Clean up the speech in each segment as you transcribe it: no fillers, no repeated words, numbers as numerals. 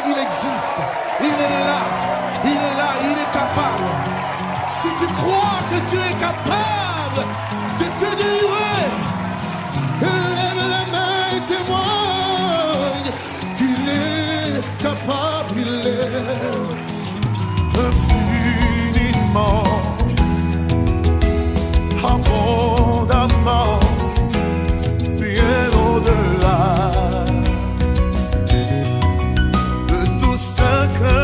il existe. Il est là, il est capable. Si tu crois que tu es capable de te délivrer, lève la main et témoigne qu'il est capable, il est infiniment, abondamment, bien au-delà de tout ce que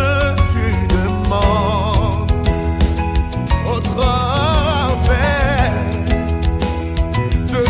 tu demandes au travers de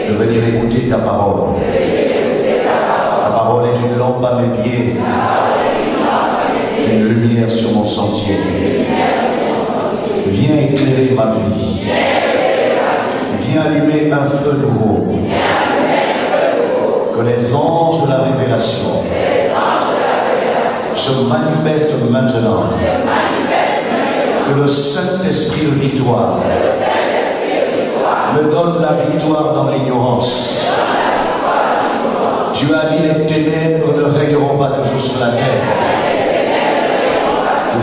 de venir écouter ta parole. Ta parole est une lampe à mes pieds, une lumière sur mon sentier. Viens éclairer ma vie. Viens allumer un feu nouveau. Que les anges de la révélation se manifestent maintenant. Que le Saint-Esprit de victoire me donne la victoire dans l'ignorance. Tu as dit les ténèbres ne régneront pas toujours sur la terre.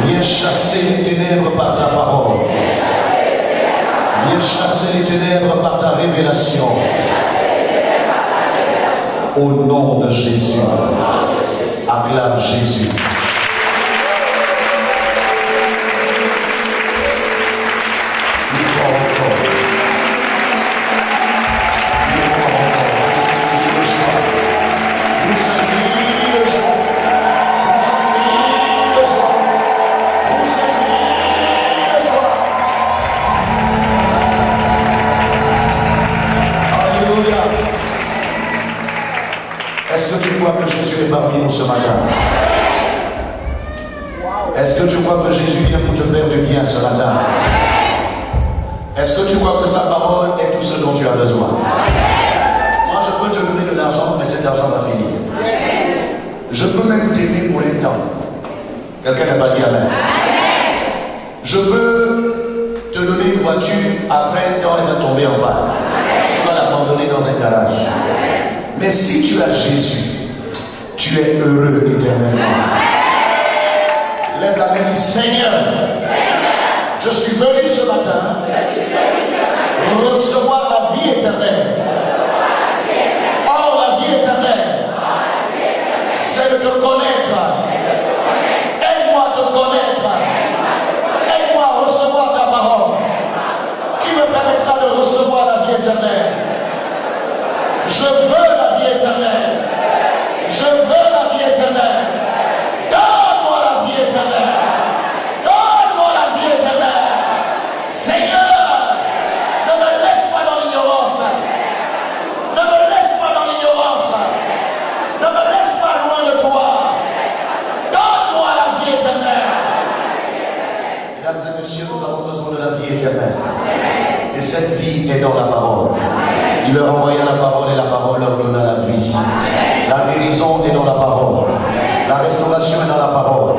Viens chasser les ténèbres par ta parole. Viens chasser les ténèbres par ta révélation. Au nom de Jésus. Acclame Jésus. Est-ce que tu crois que Jésus est parmi nous ce matin? Est-ce que tu crois que Jésus vient pour te faire du bien ce matin? Est-ce que tu crois que sa parole est tout ce dont tu as besoin? Moi, je peux te donner de l'argent, mais cet argent va finir. Je peux même t'aimer pour un temps. Quelqu'un n'a pas dit amen. Je peux te donner une voiture, après un temps, elle va tomber en bas. Tu vas l'abandonner dans un garage. Mais si tu as Jésus, tu es heureux éternellement. Lève la main et dis Seigneur, je suis venu ce matin recevoir la vie éternelle. Or, la vie éternelle, c'est de te connaître. Aide-moi à te connaître. Aide-moi à recevoir ta parole qui me permettra de recevoir la vie éternelle. Je veux la vie éternelle. Je veux la vie éternelle. Donne-moi la vie éternelle. Donne-moi la vie éternelle. Seigneur, ne me laisse pas dans l'ignorance. Ne me laisse pas dans l'ignorance. Ne me laisse pas loin de toi. Donne-moi la vie éternelle. Mesdames et messieurs, nous avons besoin de la vie éternelle. Et cette vie est dans la parole. Il leur envoya la parole et la parole leur donna la vie. La guérison est dans la parole. La restauration est dans la parole.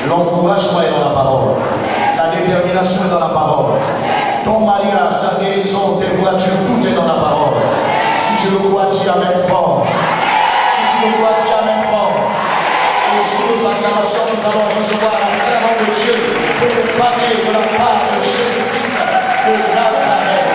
L'encouragement est dans la parole. La détermination est dans la parole. Ton mariage, ta guérison, tes voitures, tout est dans la parole. Si tu le crois, tu amènes fort. Si tu le crois, tu amènes fort. Et sous nos acclamations, nous allons recevoir la servante de Dieu pour nous parler de la part de Jésus-Christ de Nazareth.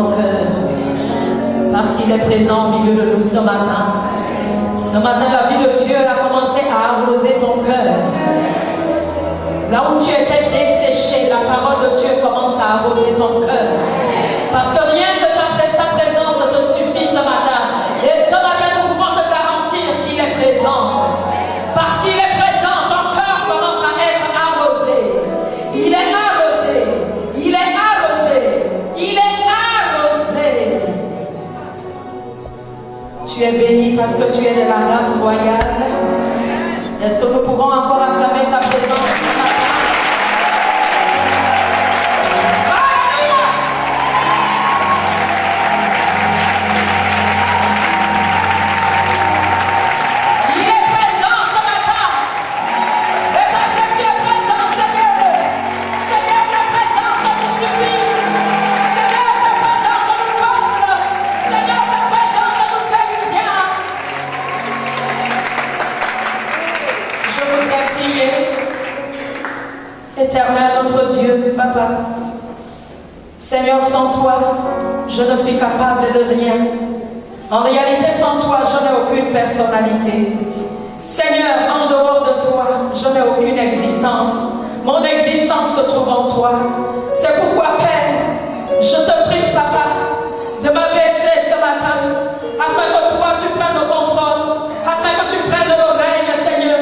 ton cœur. Parce qu'il est présent au milieu de nous ce matin. Ce matin, la vie de Dieu a commencé à arroser ton cœur. Là où tu étais desséché, la parole de Dieu commence à arroser ton cœur. Parce que rien que sa présence te suffit ce matin. Et ce matin, nous pouvons te garantir qu'il est présent. Parce qu'il est présent, ton cœur commence à être arrosé. Il est arrosé. Il est arrosé. Il est arrosé. Tu es béni parce que tu es de la race royale. Est-ce que nous pouvons encore acclamer sa présence ce matin? Éternel, notre Dieu, Papa, Seigneur, sans toi, je ne suis capable de rien. En réalité, sans toi, je n'ai aucune personnalité. Seigneur, en dehors de toi, je n'ai aucune existence. Mon existence se trouve en toi. C'est pourquoi, Père, je te prie, Papa, de m'abaisser ce matin, afin que toi, tu prennes le contrôle, afin que tu prennes le règne, Seigneur.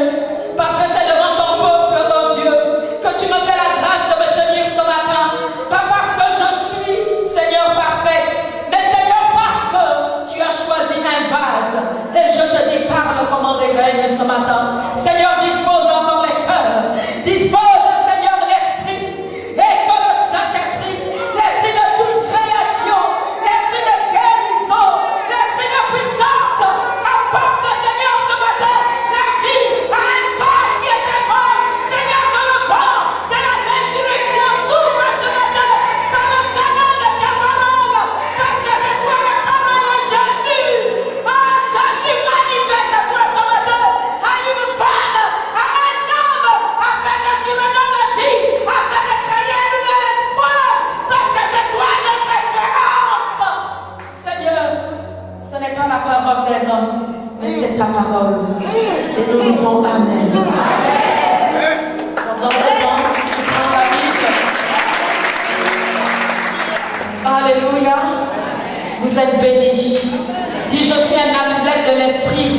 Parce que c'est devant ton peuple, oh Dieu, que tu me fais la grâce de me tenir ce matin. Pas parce que je suis, Seigneur, parfait, mais Seigneur, parce que tu as choisi un vase. Et je te dis, parle comment des règnes ce matin. Seigneur, dispose encore les cœurs. Dispose, Seigneur, de l'esprit. Et que le Saint-Esprit, l'esprit de toute création, l'esprit de guérison, l'esprit de puissance, apporte, Seigneur, ce matin, la vie à un corps qui était mort. Seigneur, que le corps de la résurrection s'ouvre ce matin par le canal de ta parole. Parce que c'est toi la parole, Jésus. Oh, Jésus, manifeste-toi ce matin à une femme, à un homme, afin que tu me donnes la vie, afin de créer un nouvel espoir. Parce que c'est toi notre espérance. Seigneur, ce n'est pas la parole d'un homme, mais c'est ta parole. Et nous disons Amen. Dans ce temps, tu prends la Bible. Alléluia. Vous êtes bénis. Dis, je suis un athlète de l'esprit.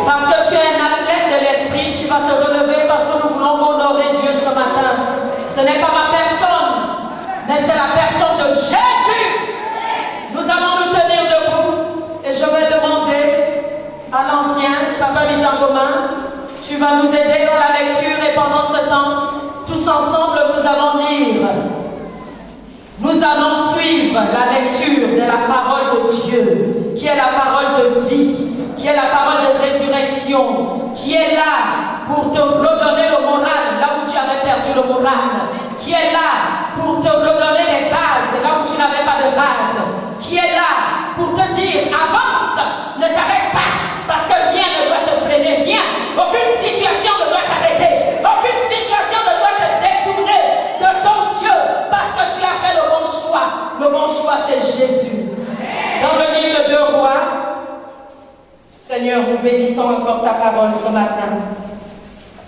Parce que tu es un athlète de l'esprit, tu vas te relever parce que nous voulons honorer Dieu ce matin. Ce n'est pas ma personne, mais c'est la personne de Jésus. Nous allons nous tenir debout et je vais demander à l'ancien, Papa Mitangoma, tu vas nous aider dans la lecture et pendant ce temps, tous ensemble, nous allons lire. Nous allons suivre la lecture de la parole de Dieu, qui est la parole de vie, qui est la parole de résurrection, qui est là pour te redonner le moral, là où tu avais perdu le moral, qui est là pour te redonner les bases, là où tu n'avais pas de base, qui est là pour te dire, avance, ne t'arrête pas, parce que rien ne doit te freiner, rien, aucune situation ne doit t'arrêter, aucune situation ne doit te détourner de ton Dieu, parce que tu as fait le bon choix. Le bon choix, c'est Jésus. Dans le livre de 2 Rois, Seigneur, nous bénissons encore ta parole ce matin.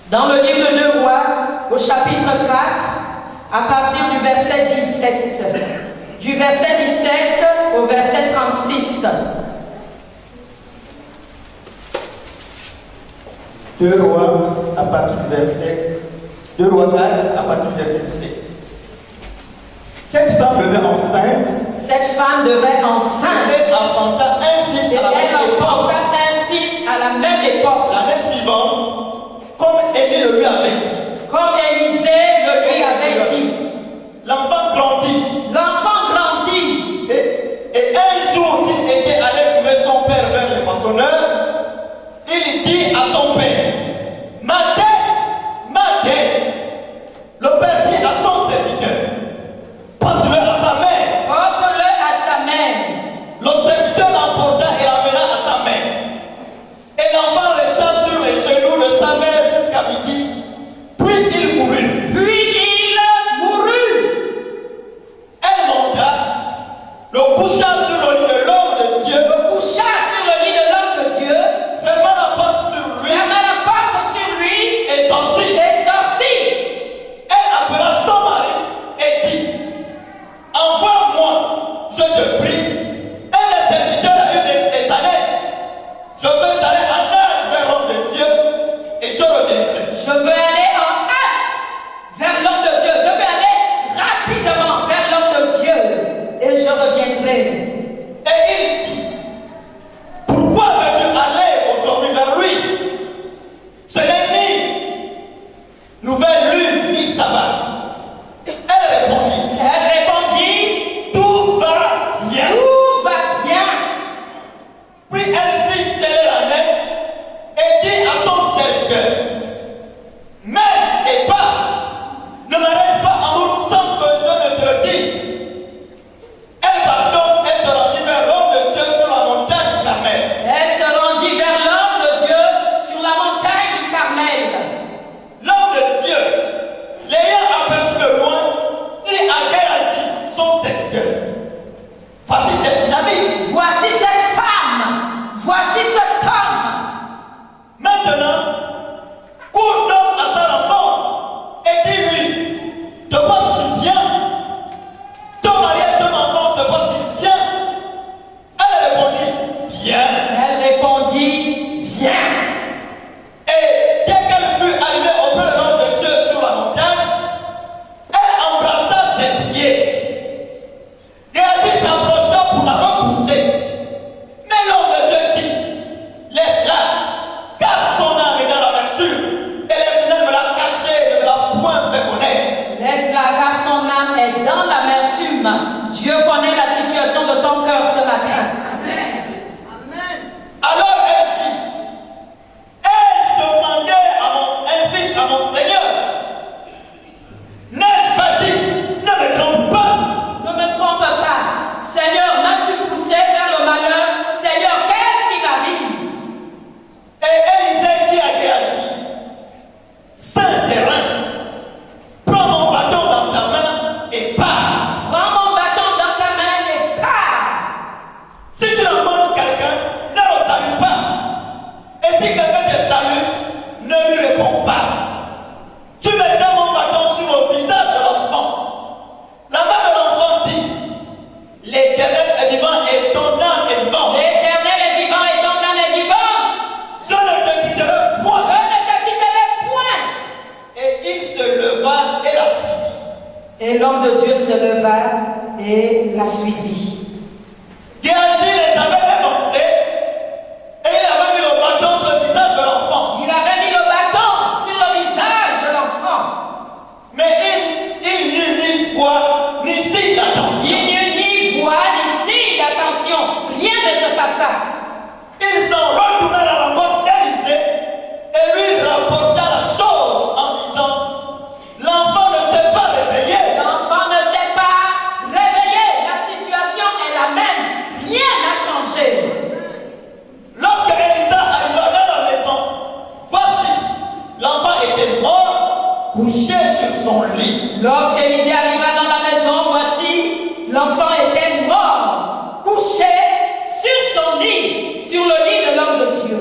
Dans le livre de 2 Rois, au chapitre 4, à partir du verset 17. Du verset 17 au verset 36. 2 Rois à partir du verset 2 Rois 4 à partir du verset 17. Cette femme devait enceinte. Cette femme devait enceinte. Elle enfanta un fils à la même Elle époque. enfanta un fils à la même époque. L'année suivante, comme Élie le lui avait dit. Comme Élisée le lui avait dit. L'enfant grandit. L'enfant grandit. Et un jour qu'il était allé trouver son père vers les moissonneurs, il dit à son père, ma tête. Le père dit à son serviteur, porte-le à sa mère. Porte-le à sa mère. Le serviteur l'emporta et l'amena à sa mère. Et l'enfant resta sur les genoux de sa mère jusqu'à midi. Puis il mourut. Puis il mourut. Elle monta comme. Maintenant, cours donc à sa rencontre et dis-lui, te portes-tu bien? Ton mari et ton enfant se portent-ils bien? Elle répondit, bien. Elle répondit, bien. Et dès qu'elle fut arrivée auprès de l'homme de Dieu sur la montagne, elle embrassa ses pieds. Géasi s'approcha pour la repousser. Mais l'homme de Dieu dit, laisse-la, car son âme est dans l'amertume. Et l'Éternel me l'a caché et ne me l'a point fait connaître. Laisse-la car son âme est dans l'amertume. Dieu connaît la situation de ton cœur ce matin. Alors elle dit, ai-je demandé un fils à mon Seigneur? N'ai-je pas dit, ne me trompe pas? Ne me trompe pas. Seigneur, m'as-tu poussé vers le malheur? Seigneur, qu'est-ce qui m'arrive? Et Élisée dit à Géasi, saint terrain, prends mon bâton dans ta main et pars. Prends mon bâton dans ta main et pars. Si tu rencontres quelqu'un, ne le salue pas. Et si quelqu'un te salue, ne lui réponds pas. Tu mettras mon bâton sur le visage de l'enfant. La mère de l'enfant dit, l'Éternel est vivant et ton âme est vivante. L'Éternel est vivant et ton âme est vivante. Je ne te quitterai point. Je ne te quitterai point. Et il se leva et la suivit. Et l'homme de Dieu se leva et la suivit. Géasi les avait dénoncés et il avait mis le bâton sur le visage de l'enfant. Il avait mis le bâton sur le visage de l'enfant. Mais il n'eut ni voix ni signe Il d'attention. n'y eut ni voix ni signe d'attention. Rien ne se passa. Il s'en retourna à la rencontre d'Élisée et lui rapporta la chose en disant, l'enfant ne s'est pas réveillé. L'enfant ne s'est pas réveillé. La situation est la même. Rien n'a changé. Lorsque Élisa arriva dans la maison, voici, l'enfant était mort, couché sur son lit. Lorsqu'Élisée arriva dans la maison, voici, l'enfant était mort, couché sur son lit, sur le lit de l'homme de Dieu.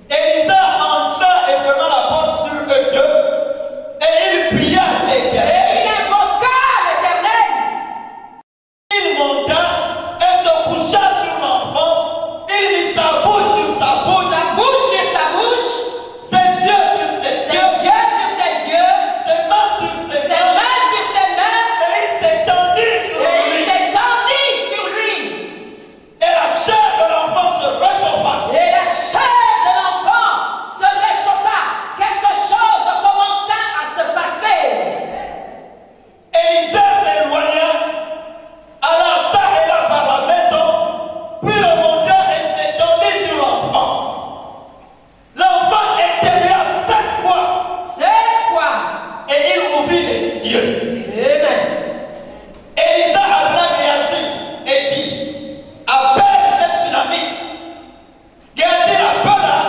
Élisa entra et ferma la porte sur eux deux, et il pria Et l'Éternel. il invoqua l'Éternel. Il monta et se coucha sur l'enfant. Il mit sa bouche sur sa bouche, Sa bouche sur sa bouche, ses yeux sur ses ses yeux, yeux sur ses yeux, ses mains sur ses ses mains, mains sur ses mains, et il s'étendit sur et il lui. s'étendit sur lui. Et la chair de l'enfant se réchauffa. Et la chair de l'enfant se réchauffa. Quelque chose commença à se passer. Élisée s'éloigna, alla ça et là par la maison, puis remonta et s'étendit sur l'enfant. L'enfant éternua 7 fois, 7 fois. et il ouvrit les yeux. Amen. Élisa appela Géasi et dit, appelle cette Sunamite. Géasi l'appela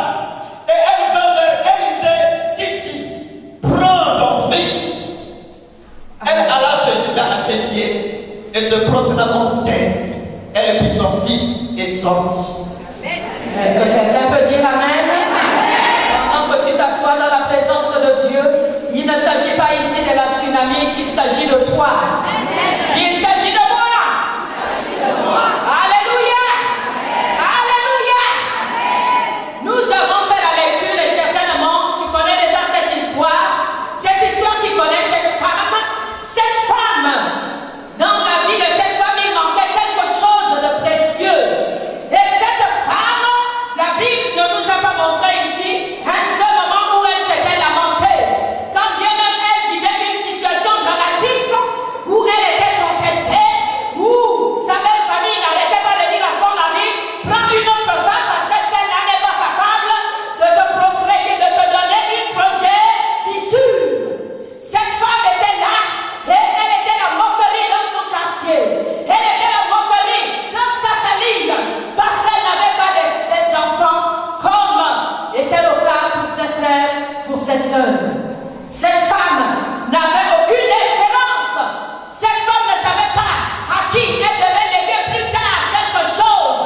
et elle vint vers Élisée qui dit, prends ton fils. Elle alla se jeter à ses pieds et se prosterna contre terre. Elle prit son fils et sortit. Que quelqu'un peut dire Amen. Pendant que tu t'assois dans la présence de Dieu, il ne s'agit pas ici de la tsunami, il s'agit de toi. Il s'agit de moi. Alléluia. Alléluia. Nous avons fait la lecture et certainement tu connais déjà cette histoire. Cette histoire qui connaît cette femme. Cette femme, dans la vie de cette femme, il manquait quelque chose de précieux. Et cette femme, la Bible ne nous a pas montré ici un seul moment où elle s'était lamentée. Quand bien même elle vivait une situation dramatique, où elle était contestée, où sa belle famille n'arrêtait pas de dire à son mari, prends une autre femme parce que celle-là n'est pas capable de te procréer, de te donner une progéniture. Cette femme était là et elle était la moquerie dans son quartier. Elle était la moquerie dans sa famille parce qu'elle n'avait pas d'enfants comme était le cas pour ses frères, pour ses sœurs. Cette femme n'avait aucune espérance. Cette femme ne savait pas à qui elle devait léguer plus tard quelque chose.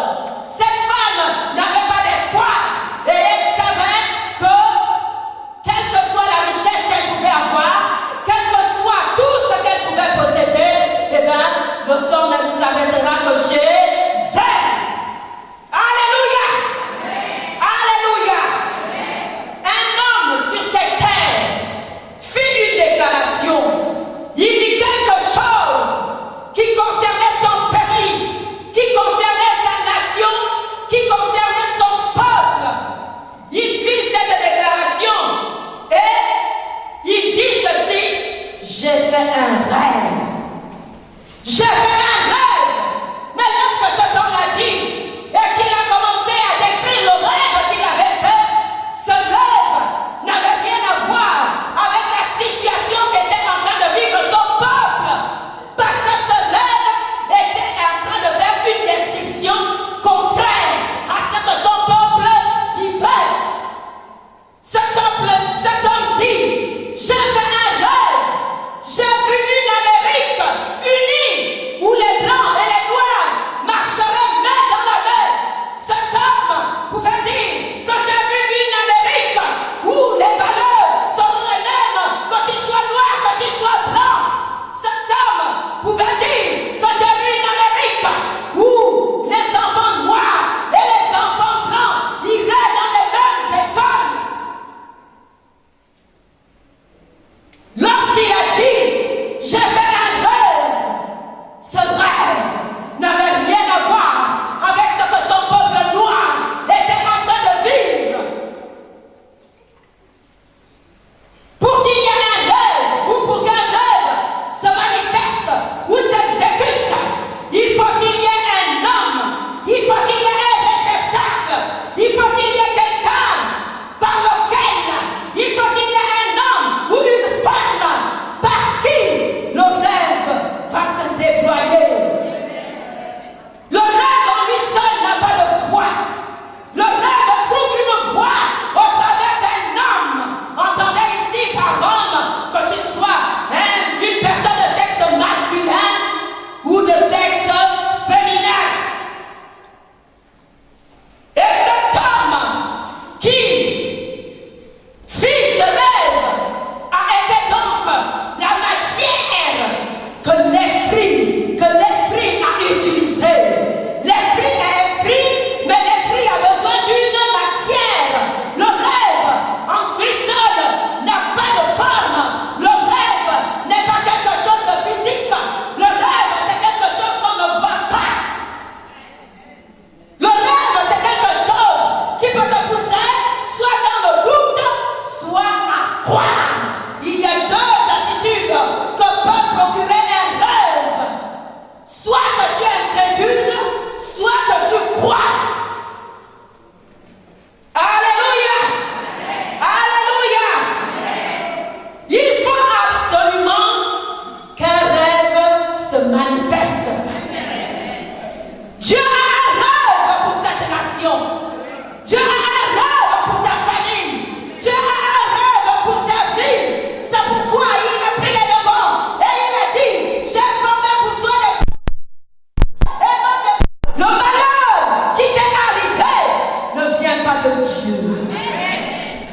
Cette femme n'avait pas d'espoir.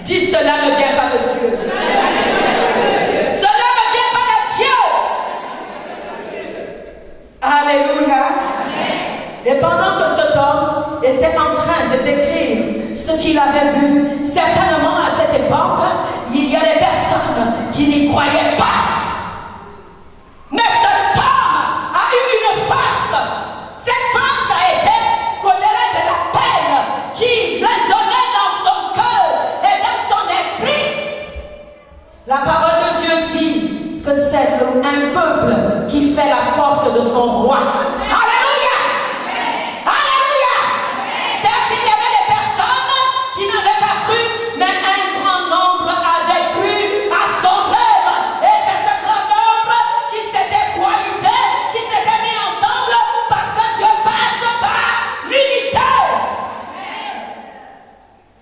Dis, cela ne vient pas de Dieu. Cela ne vient pas de Dieu. Alléluia. Et pendant que cet homme était en train de décrire ce qu'il avait vu, certainement à cette époque, il y a des personnes qui n'y croyaient pas. Mais cet homme a eu une force. Cette force a été qu'au-delà de la peine qui résonnait dans son cœur et dans son esprit, la parole de Dieu dit que c'est un peuple qui fait la force de son roi. Alléluia! Alléluia! Certes, il y avait des personnes qui n'avaient pas cru, mais un grand nombre avait cru à son rêve. Et c'est ce grand nombre qui s'était coalisé, qui s'était mis ensemble parce que Dieu passe par l'unité.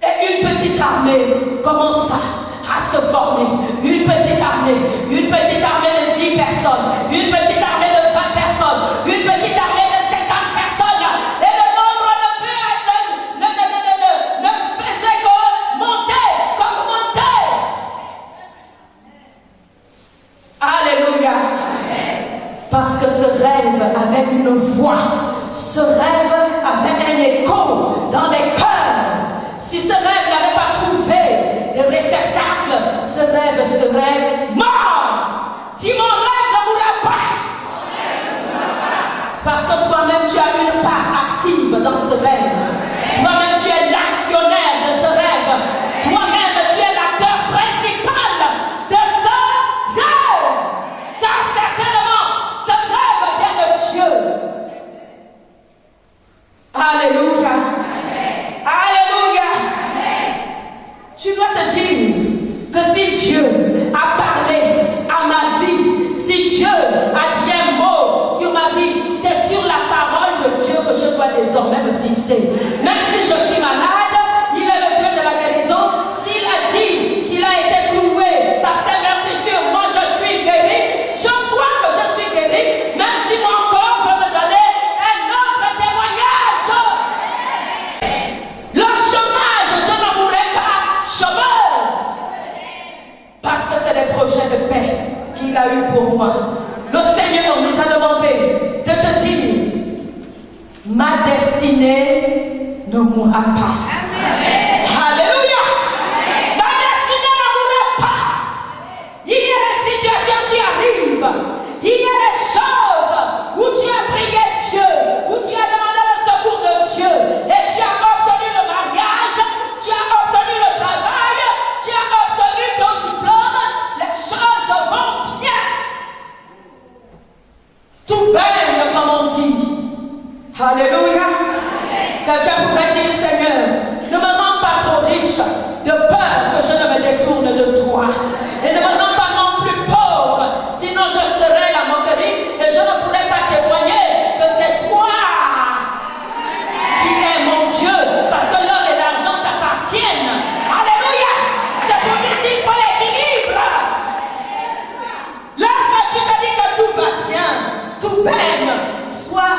Et une petite armée commença à se former. Une petite armée de 10 personnes, une petite armée de 20 personnes, une petite armée de 50 personnes. Et le nombre ne faisait qu'augmenter. Alléluia. Parce que ce rêve avait une voix. Ce rêve avait un écho dans les cœurs. Si ce rêve n'avait pas trouvé de réceptacle, ce rêve serait mort. Dis, mon rêve ne mourra pas. Parce que toi-même tu as une part active dans ce rêve. Toi-même tu es l'actionnaire de ce rêve. Toi-même tu es l'acteur principal de ce rêve. Car certainement ce rêve vient de Dieu. Alléluia. Alléluia. Tu dois te dire que si Dieu a parlé à ma vie, si Dieu a dit un mot sur ma vie, c'est sur la parole de Dieu que je dois désormais me fixer. Même si je suis malade, il est le Dieu de la guérison. S'il a dit qu'il a été cloué par ses meurtrissures, moi je suis guéri. Je crois que je suis guéri, même si mon corps peut me donner un autre témoignage. Le chômage, je n'en mourrai pas chômeur. Parce que c'est les projets de paix qu'il a eu pour moi. Le Seigneur nous a demandé de te dire, ma destinée ne mourra pas. Alléluia. Ma destinée ne mourra pas. Il y a des situations qui arrivent. Il y a des choses où tu as prié Dieu, où tu as demandé le secours de Dieu et tu as obtenu le mariage, tu as obtenu le travail, tu as obtenu ton diplôme. Les choses vont bien. Tout baigne, comme on dit. Alléluia. Quelqu'un pourrait dire, Seigneur, ne me rends pas trop riche, de peur que je ne me détourne de toi. Et ne me rends pas non plus pauvre, sinon je serai la moquerie et je ne pourrai pas témoigner que c'est toi qui es mon Dieu, parce que l'or et l'argent t'appartiennent. Alléluia. C'est pour dire qu'il faut l'équilibre. Lorsque tu te dis que tout va bien, tout baigne, sois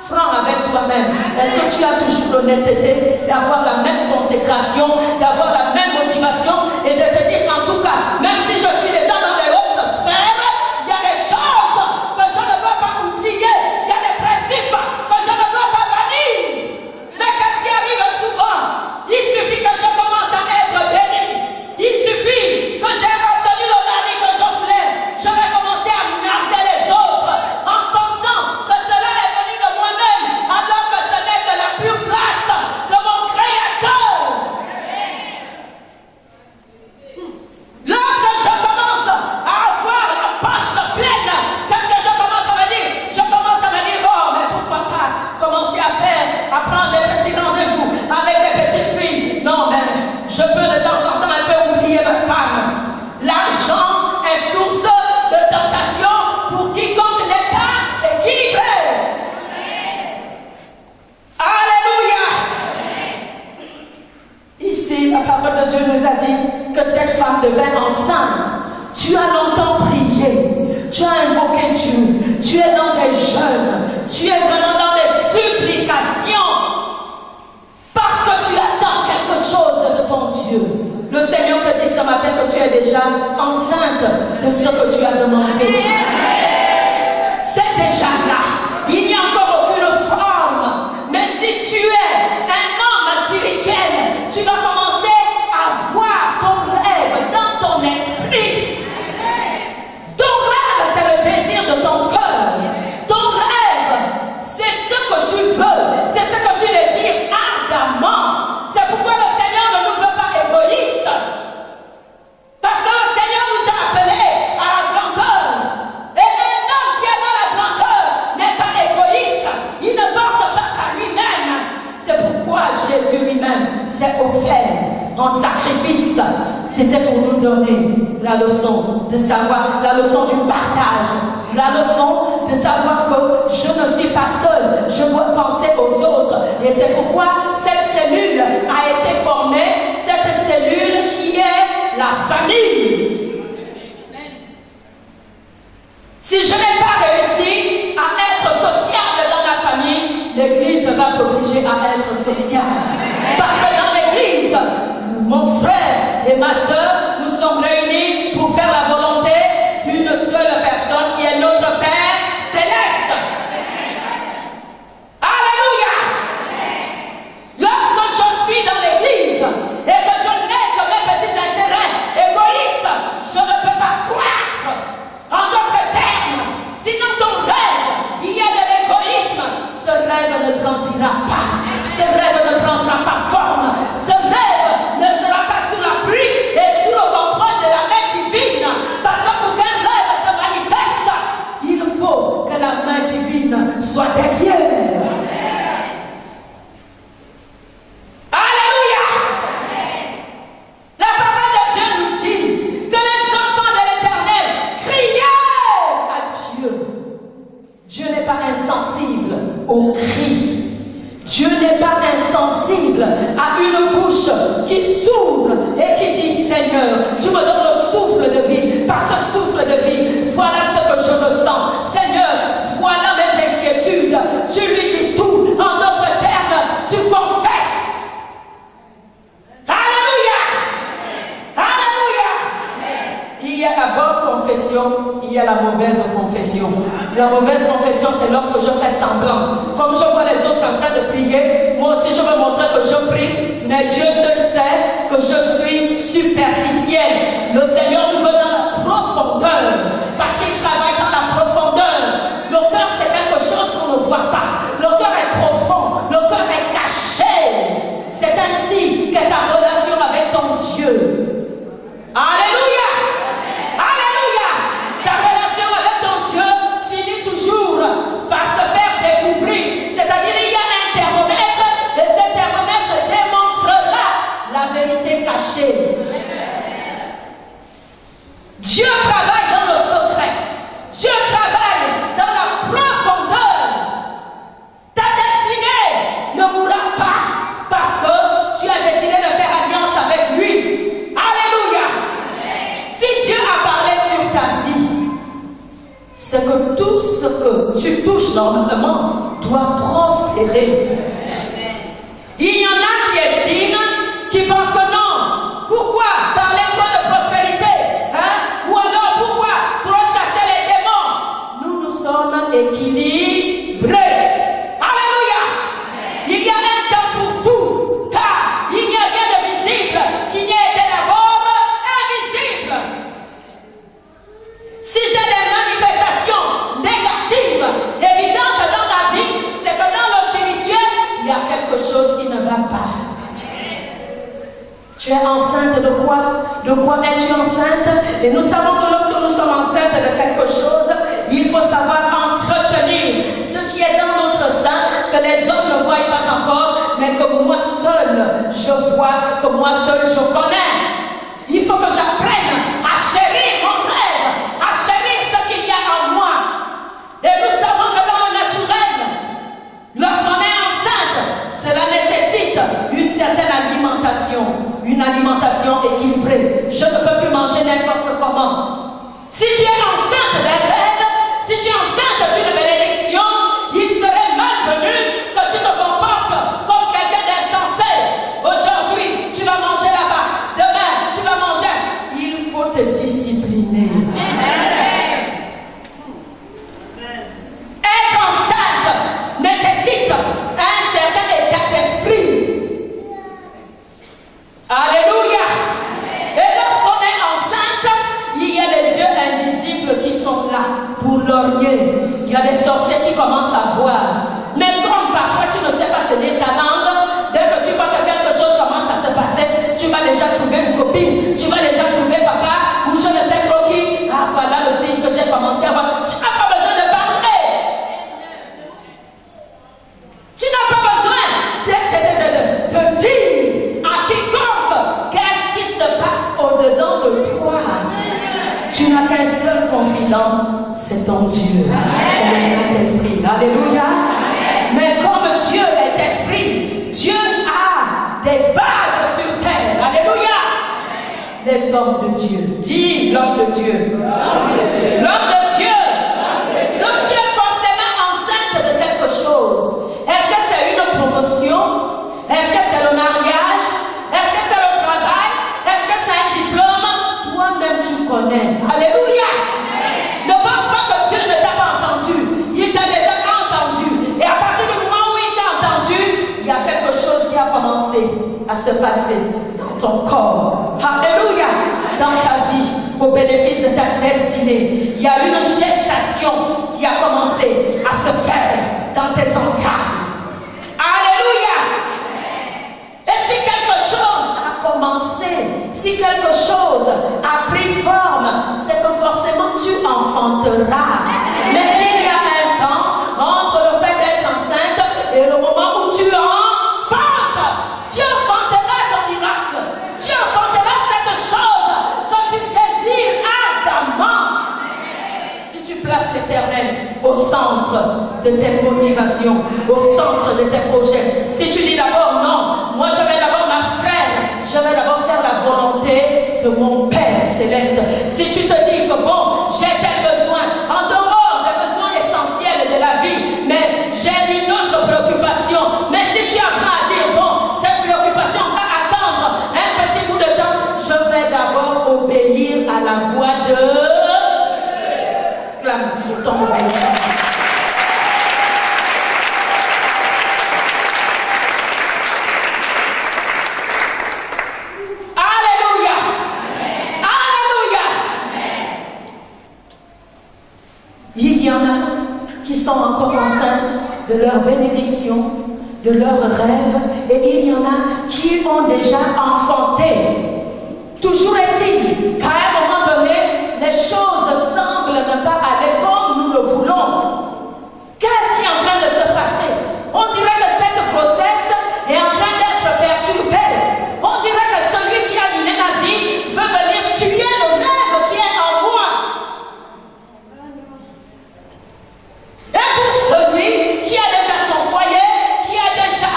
franc avec toi-même. Est-ce que tu as toujours l'honnêteté d'avoir la même consécration, d'avoir la même motivation et de te dire qu'en tout cas, même si je suis déjà dans les hautes sphères, il y a des choses que je ne dois pas oublier, il y a des principes que je ne dois pas bannir. Mais qu'est-ce qui arrive souvent? Il suffit que je commence à être béni. Il suffit que j'ai obtenu le mari que je voulais. Je vais commencer à narguer les autres en pensant que cela est venu de moi-même, alors que ce n'est que la pure grâce de mon Créateur. Lorsque je commence à avoir la poche pleine, qu'est-ce que je commence à me dire? Je commence à me dire, oh, mais pourquoi pas commencer à prendre des petits rendez-vous avec des petites filles? Non, mais je peux de temps en temps un peu oublier ma femme. L'argent est source de tentation pour quiconque n'est pas équilibré. Alléluia. Ici, la parole de Dieu nous a dit que cette femme devint enceinte. Tu as longtemps prié, tu as invoqué Dieu, tu es dans des jeûnes, tu es vraiment dans des supplications parce que tu attends quelque chose de ton Dieu. Le Seigneur te dit ce matin que tu es déjà enceinte de ce que tu as demandé. C'est déjà là. Il n'y a encore aucune forme. Mais si tu es un homme spirituel, tu vas commencer à voir ton rêve dans ton esprit. Ton rêve, c'est le désir de ton cœur. Ton rêve, c'est ce que tu veux. C'est ce que tu désires ardemment. C'est pourquoi le Seigneur ne nous veut pas égoïstes. Parce que le Seigneur nous a appelés à la grandeur. Et un homme qui est dans la grandeur n'est pas égoïste. Il ne pense pas qu'à lui-même. C'est pourquoi Jésus lui-même s'est offert en sacrifice. C'était pour nous donner la leçon de savoir, la leçon du partage, la leçon de savoir que je ne suis pas seul, je dois penser aux autres. Et c'est pourquoi cette cellule a été formée, cette cellule qui est la famille. Si je n'ai pas réussi à être sociable dans la famille, l'Église va t'obliger à être sociable. Parce que dans l'Église, mon frère et ma soeur, nous sommes réunis pour faire la volonté d'une seule personne qui est notre Père céleste. Alléluia! Lorsque je suis dans l'Église et que je n'ai que mes petits intérêts égoïstes, je ne peux pas croître. En d'autres termes, si dans ton rêve il y a de l'égoïsme, ce rêve ne grandira pas. Ce rêve ne prendra pas forme. Ce rêve ne sera pas sous la pluie et sous le contrôle de la main divine. Parce que pour qu'un rêve se manifeste, il faut que la main divine soit derrière. Alléluia! La parole de Dieu nous dit que les enfants de l'Éternel criaient à Dieu. Dieu n'est pas insensible au cri. Dieu n'est pas insensible à une bouche qui s'ouvre et qui dit Seigneur, tu me donnes le souffle de vie. Par ce souffle de vie, voilà ce que je ressens. Seigneur, voilà mes inquiétudes. Tu lui dis tout. En d'autres termes, tu confesses. Alléluia! Alléluia! Il y a la bonne confession, il y a la mauvaise confession. La mauvaise confession, c'est lorsque je fais semblant. Comme je vois les autres en train de prier, moi aussi je veux montrer que je prie, mais Dieu seul sait que je suis superficiel. Le Seigneur nous veut dans la profondeur, parce qu'il travaille dans la profondeur. Le cœur, c'est quelque chose qu'on ne voit pas. Le cœur est profond, le cœur est caché. C'est ainsi qu'est ta relation avec ton Dieu. Alléluia! Alléluia! Ta relation avec ton Dieu finit toujours par se faire découvrir. C'est-à-dire, il y a un thermomètre et ce thermomètre démontrera la vérité cachée. Dieu travaille dans le secret. Dieu travaille dans la profondeur. Ta destinée ne mourra pas parce que tu as décidé de faire alliance avec lui. Alléluia! Si Dieu a parlé sur ta vie, c'est que tout ce que tu touches normalement doit prospérer. Il y en a qui estiment, qui pensent que non. Pourquoi parler-toi de prospérité? Ou alors pourquoi trop chasser les démons? Nous sommes équilibrés. Alléluia! Il y a un temps pour tout, car il n'y a rien de visible qui n'ait été d'abord invisible. Si j'ai des manifestations négatives, évidentes dans la vie, c'est que dans le spirituel, il y a quelque chose qui ne va pas. Tu es enceinte de quoi? De quoi es-tu enceinte? Et nous savons que lorsque nous sommes enceintes de quelque chose, il faut savoir entretenir ce qui est dans notre sein, que les hommes ne voient pas encore, mais que moi seul je vois, que moi seul je connais. Il faut que j'apprenne à chérir mon rêve, à chérir ce qu'il y a en moi. Et nous savons que dans le naturel, lorsqu'on est enceinte, cela nécessite une certaine alimentation, une alimentation équilibrée. Je ne peux plus manger n'importe comment. Si tu es enceinte d'un rêve, si tu es enceinte d'une bénédiction, il serait malvenu que tu te comportes comme quelqu'un d'insensé. Aujourd'hui, tu vas manger là-bas. Demain, Alléluia. Et lorsqu'on est enceinte, il y a des yeux invisibles qui sont là pour lorgner. Il y a des sorciers qui commencent à voir. Mais comme parfois tu ne sais pas tenir ta langue, dès que tu vois que quelque chose commence à se passer, tu vas déjà trouver une copine, tu vas déjà trouver papa, ou je ne sais trop qui. Ah, voilà le signe que j'ai commencé à voir. Tu n'as pas besoin de parler. Tu n'as pas besoin de dire à quiconque qu'est-ce qui se passe au-dedans de toi. Tu n'as qu'un seul confident, c'est ton Dieu, c'est le Saint-Esprit. Alléluia. Mais comme Dieu est esprit, Dieu a des bases sur terre. Alléluia. Les hommes de Dieu. Dis l'homme de Dieu. L'homme de Dieu. Donc tu es forcément enceinte de quelque chose. Est-ce que c'est une promotion? Est-ce que c'est le mariage? Est-ce que c'est le travail? Est-ce que c'est un diplôme? Toi-même tu connais. Alléluia. Ne pense pas que Dieu ne t'a pas entendu. Il t'a déjà entendu. Et à partir du moment où il t'a entendu, il y a quelque chose qui a commencé à se passer dans ton corps. Alléluia. Dans ta vie, au bénéfice de ta destinée. Il y a une gestation qui a commencé à se faire dans tes entrailles. Alléluia. Et si quelque chose a commencé, si quelque chose a pris forme, c'est que forcément tu enfanteras. Mais il y a un temps entre le fait d'être enceinte et le moment où tu enfantes. Tu enfanteras ton miracle. Tu enfanteras cette chose que tu désires ardemment. Si tu places l'Éternel au centre de tes motivations, au centre de tes projets. Si tu dis d'abord non, moi je vais d'abord m'abstraire, je vais d'abord faire la volonté de mon Père Céleste. Si tu te dis que bon, j'ai tel besoin, en dehors des besoins essentiels de la vie, mais j'ai une autre préoccupation. Mais si tu apprends à dire bon, cette préoccupation va attendre un petit bout de temps, je vais d'abord obéir à la voix de... Clame pour ton obéissance. Il y en a qui sont encore enceintes de leur bénédiction, de leurs rêves, et il y en a qui ont déjà enfanté. Toujours est-il qu'à un moment donné, les choses semblent ne pas aller comme nous le voulons. Qu'est-ce qui est en train de se passer? On dirait que cette grossesse est en train d'être perturbée. On dirait que celui qui a mené ma vie veut venir tuer le rêve qui est en moi. Et pour celui qui a déjà son foyer, qui a déjà,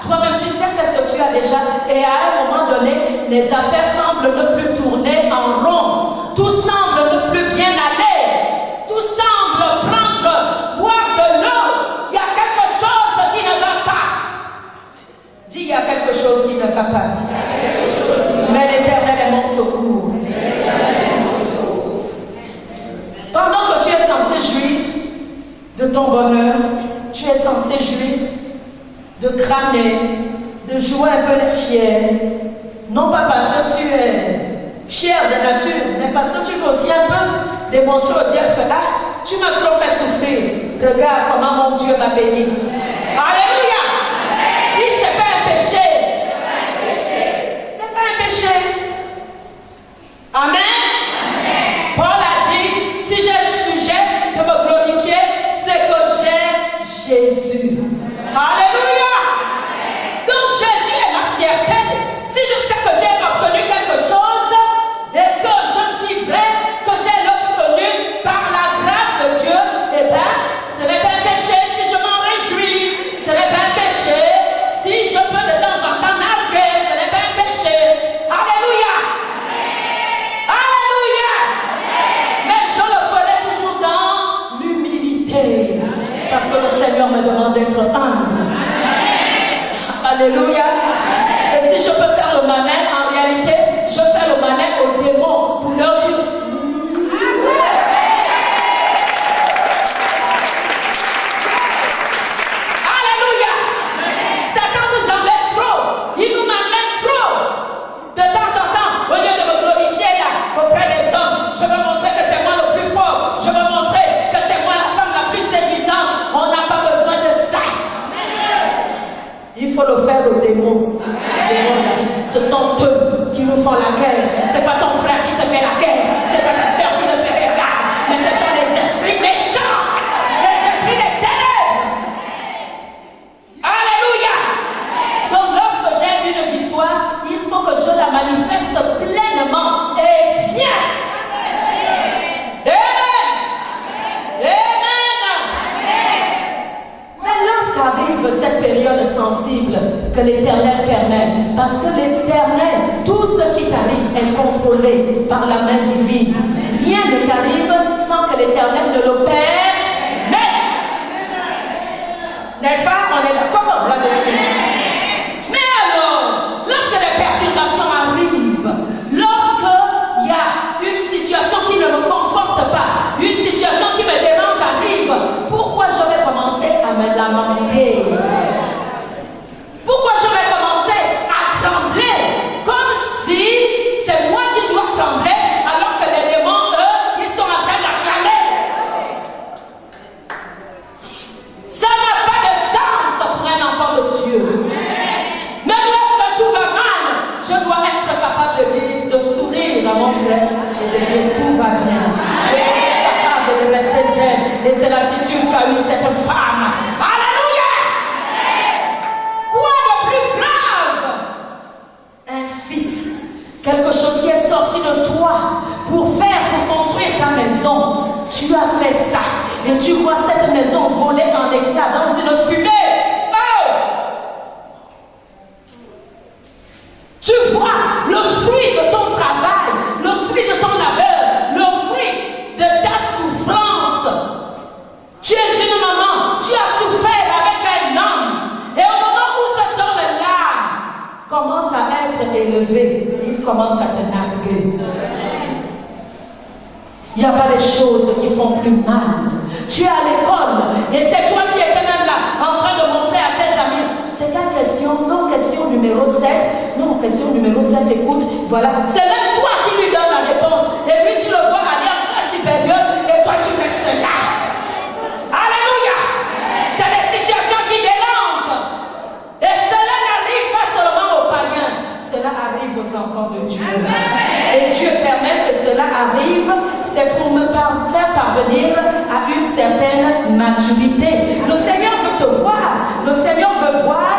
toi-même tu sais qu'est-ce que tu as déjà, et à un moment donné, les affaires semblent ne plus tourner en rond, tout semble ne plus bien aller, tout semble boire de l'eau, il y a quelque chose qui ne va pas. Dis, il y a quelque chose qui ne va pas. Mais l'Éternel est mon secours. Pendant que tu es censé jouir de ton bonheur, tu es censé jouir de crâner, de jouer un peu les fiers. Non pas parce que tu es fier de nature, mais parce que tu veux aussi un peu démontrer au diable que là, tu m'as trop fait souffrir. Regarde comment mon Dieu m'a béni. Alléluia. Dis, c'est pas un péché. C'est pas un péché. Amen. Paul a dit, si j'ai sujet de me glorifier, c'est que j'ai Jésus. Alléluia. Donc Jésus est ma fierté. Si je sais que j'ai obtenu quelque chose et que je suis vrai, que j'ai l'obtenu par la grâce de Dieu, eh bien, ce n'est pas un péché si je m'en réjouis. font la guerre. C'est pas ton frère qui te fait la guerre. C'est pas ta soeur qui te fait la guerre. Mais ce sont les esprits méchants, les esprits des ténèbres. Alléluia. Donc lorsque j'ai une victoire, il faut que je la manifeste pleinement et bien. Amen. Amen. Mais lorsqu'arrive cette période sensible que l'Éternel permet, parce que l'Éternel, tout ce qui t'arrive est contrôlé par la main divine. Rien ne t'arrive sans que l'Éternel ne le permette. N'est-ce pas? On est d'accord là-dessus. Mais alors, lorsque les perturbations arrivent, lorsqu'il y a une situation qui ne me conforte pas, une situation qui me dérange arrive, pourquoi je vais commencer à me lamenter? Pourquoi je vais commencer à trembler? Comme si c'est moi qui dois trembler alors que les démons, eux, ils sont en train d'acclamer. Ça n'a pas de sens pour un enfant de Dieu. Même lorsque tout va mal, je dois être capable de dire, de sourire à mon frère et de dire tout va bien. Je suis capable de rester zen. Et c'est l'attitude qu'a eu cette femme. Alléluia! Quoi de plus grave? Un fils, quelque chose qui est sorti de toi pour construire ta maison. Tu as fait ça et tu vois cette maison voler en éclats dans une fumée. Oh! Tu vois le fruit de ton travail, le fruit de ton labeur, le fruit de ta souffrance. Tu es une maman, tu as souffert avec un homme. Et au moment où cet homme-là commence à être élevé, il commence à te narguer. Il n'y a pas des choses qui font plus mal. Tu es à l'école et c'est toi qui étais même là en train de montrer à tes amis. C'est ta question, non, question numéro 7. Non, question numéro 7, écoute, voilà. C'est même toi qui lui donnes la réponse. Et lui, tu le vois aller en classe supérieure et toi, tu restes là. Alléluia. C'est des situations qui dérangent. Et cela n'arrive pas seulement aux païens. Cela arrive aux enfants de Dieu. Et Dieu permet que cela arrive, c'est pour me faire parvenir à une certaine maturité. Le Seigneur veut te voir. Le Seigneur veut voir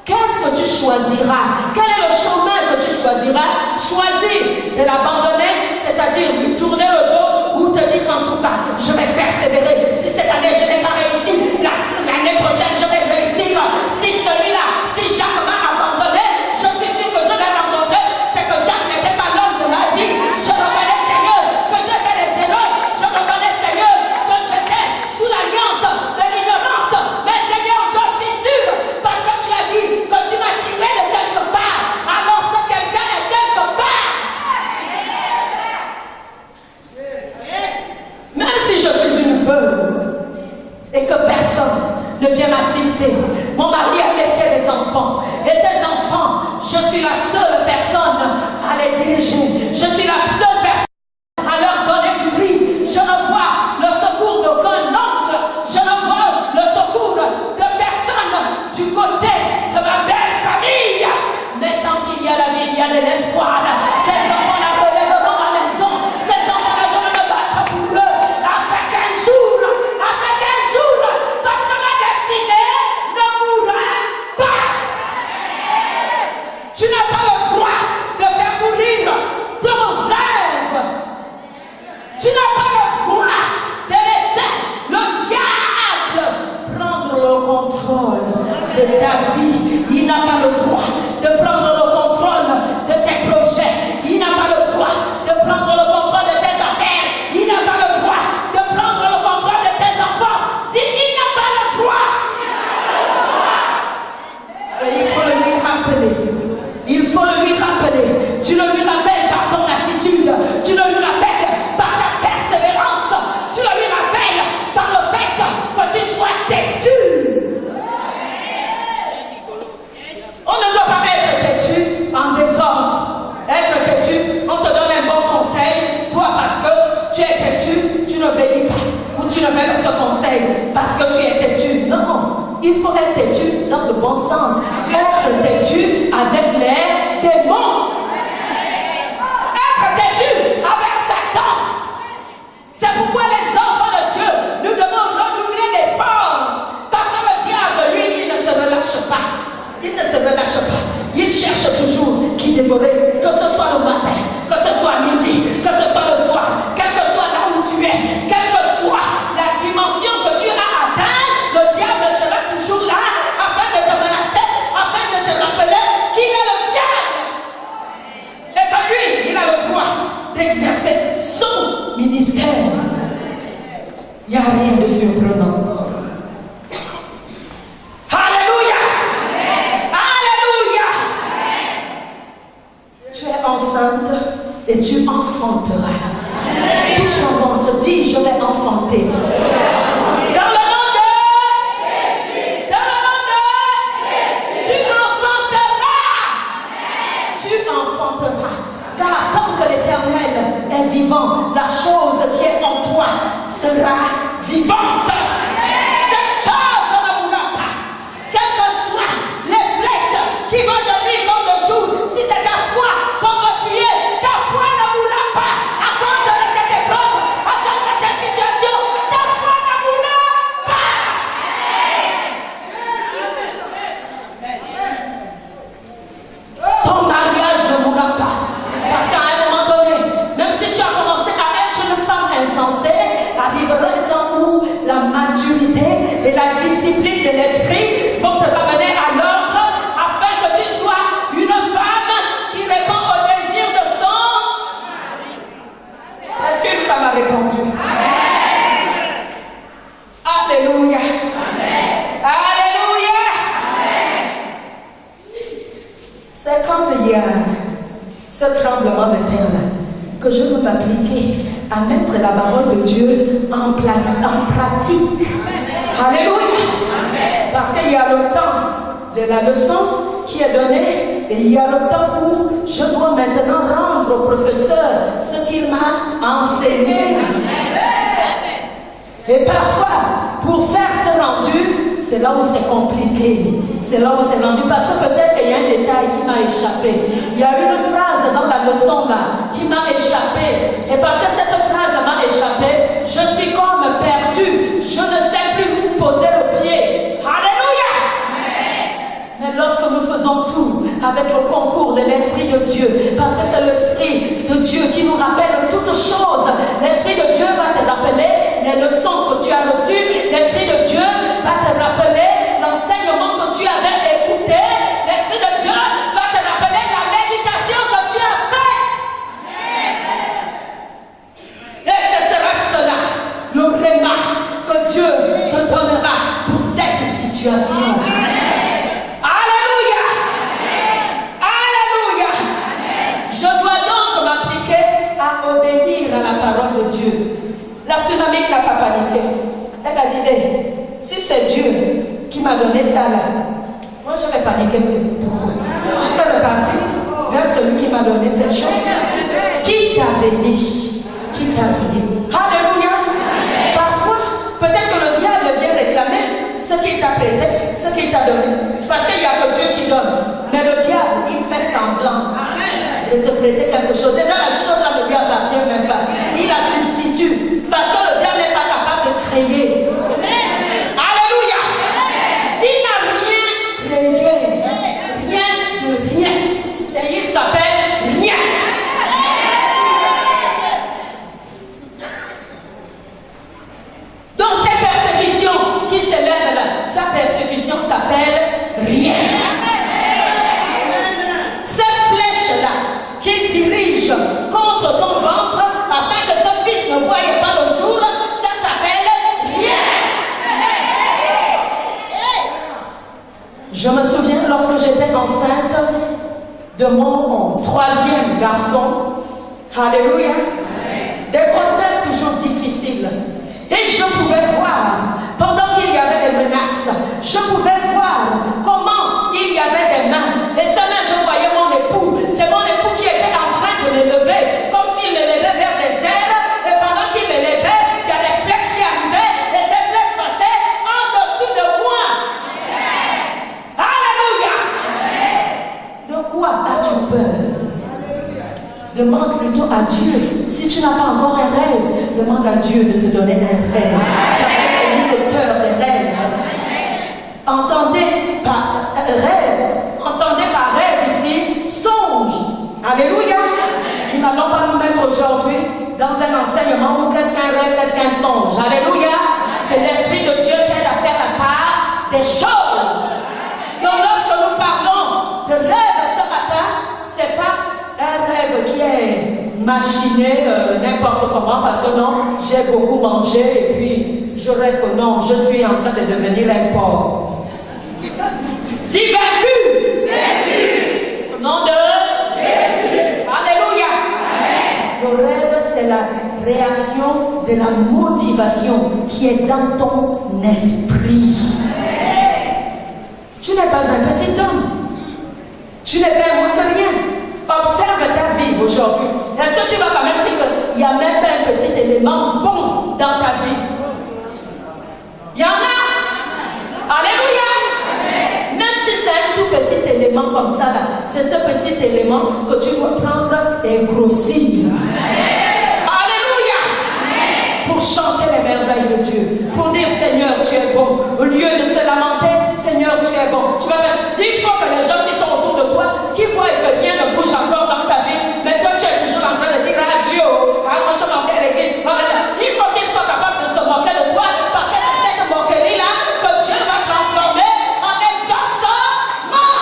qu'est-ce que tu choisiras. Quel est le chemin que tu choisiras? Choisir de l'abandonner, c'est-à-dire lui tourner le dos ou te dire en tout cas, je vais persévérer. Si cette année je n'ai pas réussi, l'année prochaine je vais réussir. Si celui-là, si Jacques m'a abandonné, je suis sûr que je vais l'abandonner. C'est que Jacques n'était pas l'homme de ma vie. Je reconnais, Seigneur, que j'ai fait des erreurs. Je reconnais, Seigneur, que j'étais sous l'alliance de l'ignorance. Mais Seigneur, je suis sûr, parce que tu as dit que tu m'as tiré de quelque part. Alors ce quelqu'un est quelque part. Même si je suis une veuve et que personne ne vient m'assister, mon mari a laissé des enfants. Et ces enfants, je suis la seule personne à les diriger. Je suis la seule personne à leur donner du riz. Je ne vois le secours d'aucun oncle. Je ne vois le secours de personne du côté de ma belle famille. Mais tant qu'il y a la vie, il y a de l'espoir. Ces enfants-là relèveront ma maison. Ces enfants-là, je vais me battre pour eux. Après 15 jours, parce que ma destinée ne mourra pas. Tu n'as pas le droit de faire mourir ton rêve. Tu n'as pas le droit de laisser le diable prendre le contrôle de ta vie. Il n'a pas le droit de prendre le contrôle de tes projets. dévorer, que ce soit le matin, que ce soit midi, que ce soit le soir, quel que soit là où tu es, quelle que soit la dimension que tu as atteint, le diable sera toujours là afin de te menacer, afin de te rappeler qu'il est le diable. Et que lui, il a le droit d'exercer son ministère. Il n'y a rien de surprenant. Alléluia! Alléluia! Tu es enceinte et tu enfanteras. Touche ton ventre, dis je vais enfanter. Dans le nom de Jésus. Dans le nom de Jésus. Tu enfanteras. Car tant que l'Éternel est vivant, la chose qui est en toi sera vivante. Cette chose ne mourra pas. Quelles que soient les flèches qui vont de nuit comme de jour, si c'est ta foi qu'on va tuer, ta foi ne mourra pas. À cause de cette épreuve, à cause de cette situation, ta foi ne mourra pas. Ton mariage ne mourra pas. Parce qu'à un moment donné, même si tu as commencé à être une femme insensée, arrivera un temps où la maturité et la discipline de l'esprit vont te ramener à l'ordre afin que tu sois une femme qui répond au désir de son mari. Est-ce qu'une femme a répondu? Alléluia. Alléluia. C'est quand il y a ce tremblement de terre que je veux m'appliquer à mettre la parole de Dieu en pratique. Alléluia. Parce qu'il y a le temps de la leçon qui est donnée et il y a le temps où je dois maintenant rendre au professeur ce qu'il m'a enseigné. Et parfois, pour faire ce rendu, c'est là où c'est compliqué. C'est là où c'est rendu parce que peut-être qu'il y a un détail qui m'a échappé. Il y a une phrase dans la leçon là qui m'a échappé. Et parce que cette phrase m'a échappé, je suis comme perdu. Je ne sais plus où poser le pied. Alléluia! Mais lorsque nous faisons tout avec le concours de l'Esprit de Dieu, parce que c'est l'Esprit de Dieu qui nous rappelle toutes choses, l'Esprit de Dieu va te rappeler les leçons que tu as reçues, l'Esprit de Dieu va te rappeler l'enseignement que tu avais écouté, l'Esprit de Dieu va te rappeler la méditation que tu as faite. Et ce sera cela, le réma que Dieu te donnera pour cette situation. Alléluia. Alléluia. Je dois donc m'appliquer à obéir à la parole de Dieu. La tsunami n'a pas paniqué. Elle a dit, si c'est Dieu qui m'a donné ça là, moi je vais paniquer. Pourquoi? Je vais repartir vers celui qui m'a donné cette chose. Qui t'a béni? Qui t'a béni? Alléluia. Parfois, peut-être que le diable vient réclamer ce qu'il t'a prêté, ce qu'il t'a donné. Parce qu'il n'y a que Dieu qui donne. Mais le diable, il fait semblant de te prêter quelque chose. Déjà, la chose là ne lui appartient même pas. Il la substitue. Parce que le diable n'est pas capable de créer. Alléluia. Il n'a rien créé. Rien de rien. Et il s'appelle rien. Donc ces persécutions qui s'élèvent là, sa persécution s'appelle rien. Cette flèche-là qu'il dirige contre ton ventre afin que ce fils ne voie pas le jour, ça s'appelle rien. Je me souviens lorsque j'étais enceinte de mon troisième garçon, alléluia, des grossesses toujours difficiles. Et je pouvais voir, pendant qu'il y avait des menaces, je pouvais voir comment il y avait des mains. Et ces mains, je voyais mon époux. C'est mon époux qui était en train de m'élever, comme s'il m'élevait vers des airs. Et pendant qu'il m'élevait, il y a des flèches qui arrivaient. Et ces flèches passaient en dessous de moi. Alléluia. De quoi as-tu peur? Demande plutôt à Dieu. Si tu n'as pas encore un rêve, demande à Dieu de te donner un rêve. Parce que c'est lui l'auteur des rêves. Entendez par rêve ici, songe. machiner n'importe comment parce que non, j'ai beaucoup mangé et puis je rêve que non, je suis en train de devenir un porc. Dis vaincu! Vaincu! Au nom de Jésus! Alléluia! Amen. Le rêve, c'est la réaction de la motivation qui est dans ton esprit. Tu n'es pas un petit homme. Tu n'es pas moins que rien. Observe ta vie aujourd'hui. Est-ce que tu vas quand même dire qu'il n'y a même pas un petit élément bon dans ta vie? Il y en a. Alléluia. Amen. Même si c'est un tout petit élément comme ça, c'est ce petit élément que tu dois prendre et grossir. Amen. Alléluia. Amen. Pour chanter les merveilles de Dieu. Pour dire Seigneur, tu es bon. Au lieu de se lamenter, Seigneur, tu es bon. Tu vas faire. Il faut que les gens qui sont autour de toi, qui voient que rien ne bouge encore dans ta vie, mais toi tu es toujours en train de dire adieu. Moi je m'en vais à l'église. Il faut qu'ils soient capables de se moquer de toi parce que c'est cette moquerie-là que Dieu va transformer en exaucement.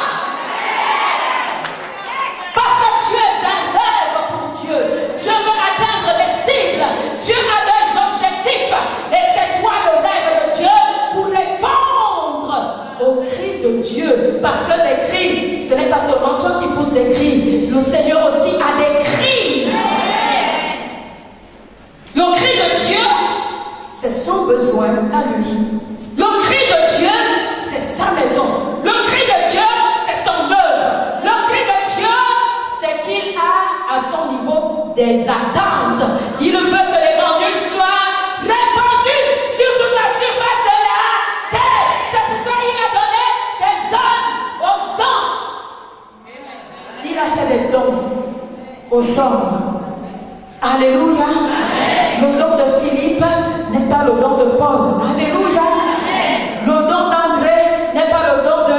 Parce que tu es un rêve pour Dieu. Dieu veut atteindre des cibles. Dieu a des objectifs. Et c'est toi le rêve de Dieu pour répondre aux cris de Dieu. Parce que les cris, ce n'est pas seulement toi qui pousses des cris. Le Seigneur aussi a des cris. Le cri de Dieu, c'est son besoin à lui. Le cri de Dieu, c'est sa maison. Le cri de Dieu, c'est son œuvre. Le cri de Dieu, c'est qu'il a à son niveau des attentes. Il veut que l'évangile soit répandu sur toute la surface de la terre. C'est pourquoi il a donné des hommes aux hommes. Il a fait des dons aux hommes. Alléluia. Amen. Le don de Philippe n'est pas le don de Paul. Alléluia. Amen. Le don d'André n'est pas le don de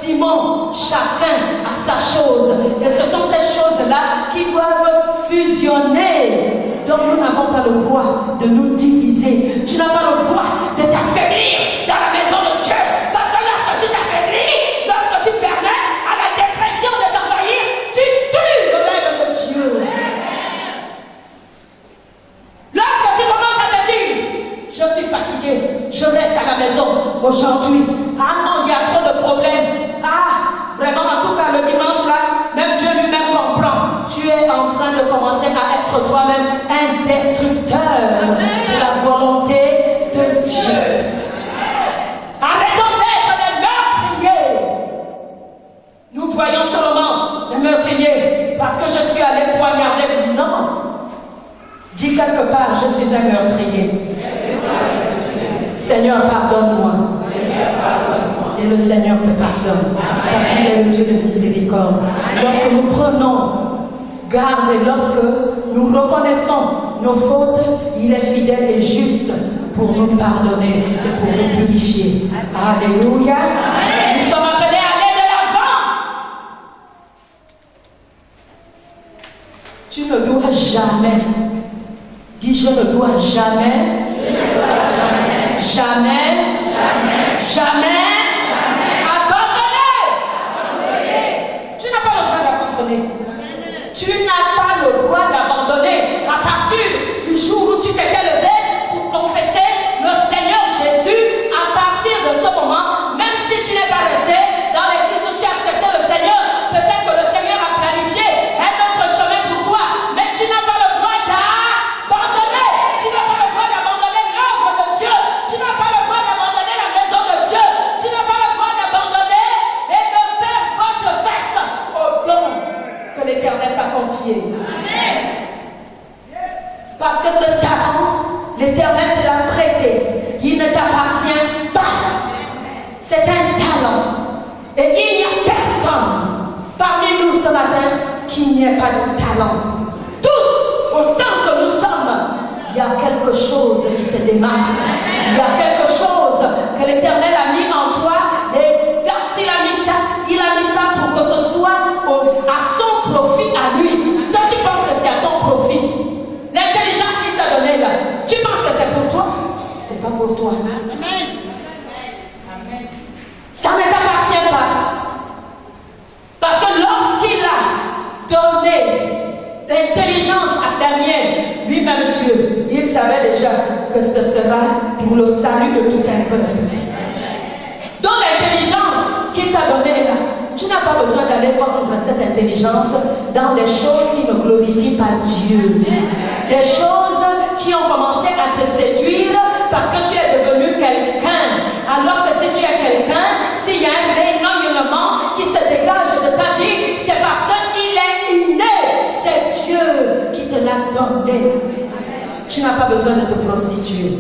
Simon. Chacun a sa chose. Et ce sont ces choses-là qui doivent fusionner. Donc nous n'avons pas le droit de nous diviser. Tu n'as pas le droit de t'affaiblir dans la maison de Dieu. Parce que lorsque tu t'affaiblis, lorsque tu permets à la dépression de t'envahir, tu tues le règne de Dieu. Lorsque tu commences à te dire, je suis fatigué, je reste à la maison aujourd'hui. Ah non, il y a trop de problèmes. Ah, vraiment, en tout cas, le dimanche là, même Dieu lui-même comprend. Tu es en train de commencer à être toi-même un destructeur de la volonté de Dieu. Arrêtons d'être des meurtriers. Nous voyons seulement des meurtriers parce que je suis allé poignarder. Non. Dis quelque part, je suis un meurtrier. Seigneur, pardonne-moi. Et le Seigneur te pardonne. Parce qu'il est le Dieu de miséricorde. Lorsque nous prenons garde et lorsque nous reconnaissons nos fautes, il est fidèle et juste pour nous pardonner et pour nous purifier. Alléluia. Nous sommes appelés à aller de l'avant. Tu ne dois jamais. Dis, je ne dois jamais, jamais, abandonner. Tu n'as pas le droit d'abandonner. Tu n'as pas le droit d'abandonner. À partir du jour où tu t'étais levé pour confesser le Seigneur Jésus, à partir de ce moment, même si tu n'es pas resté dans l'église où tu as accepté le Seigneur, peut-être que le Seigneur a planifié un autre chemin pour toi, mais tu n'as pas le droit d'abandonner. Tu n'as pas le droit d'abandonner l'œuvre de Dieu. Tu n'as pas le droit d'abandonner la maison de Dieu. Tu n'as pas le droit d'abandonner et de faire votre face au don que l'Éternel t'a confié. Amen. Parce que ce talent, l'Éternel te l'a prêté. Il ne t'appartient pas. C'est un talent. Et il n'y a personne parmi nous ce matin qui n'ait pas de talent. Tous, autant que nous sommes, il y a quelque chose qui te démarque. Il y a quelque chose que l'Éternel a mis en toi. Et quand il a mis ça pour que ce soit à son profit à lui. Toi, tu penses que c'est à ton profit. L'intelligence qu'il t'a donnée là, tu penses que c'est pour toi? C'est pas pour toi. Amen. Ça ne t'appartient pas. Parce que lorsqu'il a donné l'intelligence à ce sera pour le salut de tout un peuple. Dans l'intelligence qu'il t'a donnée là, tu n'as pas besoin d'aller prendre cette intelligence dans des choses qui ne glorifient pas Dieu. Des choses qui ont commencé à te séduire parce que tu es devenu quelqu'un. Alors que si tu es quelqu'un, s'il y a un rayonnement qui se dégage de ta vie, c'est parce qu'il est inné. C'est Dieu qui te l'a donné. Tu n'as pas besoin de te prostituer.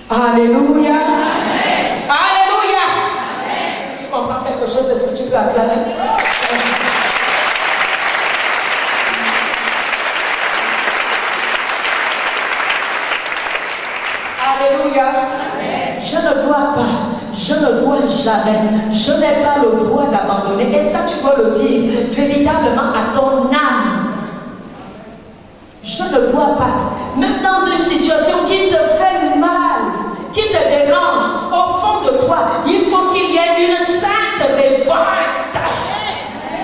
Alléluia. Amen. Alléluia. Amen. Si tu comprends quelque chose, est-ce que tu peux acclamer? Alléluia. Amen. Je ne dois pas, je ne dois jamais, je n'ai pas le droit d'abandonner. Et ça, tu dois le dire véritablement à ton âme. Je ne dois pas, même dans une situation qui te fait mal, qui te dérange, au fond de toi, il faut qu'il y ait une sainte révolte.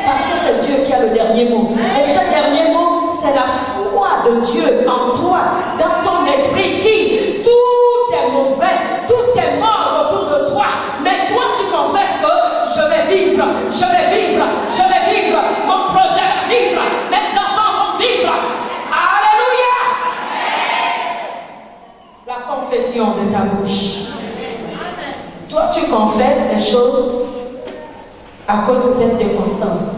Parce que c'est Dieu qui a le dernier mot. Et ce dernier mot, c'est la foi de Dieu en toi, dans ton esprit, qui tout est mauvais, tout est mort autour de toi. Mais toi, tu confesses que je vais vivre, je vais vivre, je vais vivre, mon projet va vivre, mes enfants vont vivre. Alléluia. La confession de ta bouche. Toi, tu confesses des choses à cause de tes circonstances.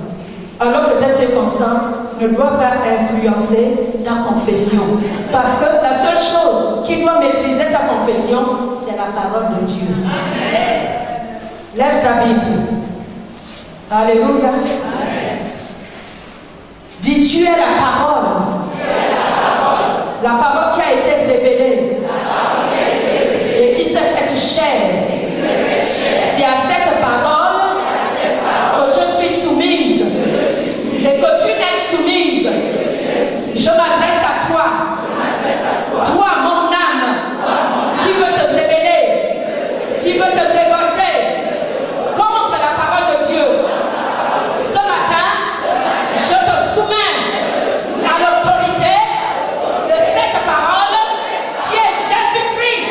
Alors que tes circonstances ne doivent pas influencer ta confession. Parce que la seule chose qui doit maîtriser ta confession, c'est la parole de Dieu. Amen. Lève ta Bible. Alléluia. Amen. Dis, tu es la parole. La parole qui a été révélée. Et qui s'est faite chair. C'est à cette parole que je suis soumise. Et que tu es soumise. Je m'adresse à toi. Toi, mon âme, qui veut te révéler, qui veut te révolter contre la parole de Dieu. Ce matin, je te soumets à l'autorité de cette parole qui est Jésus-Christ,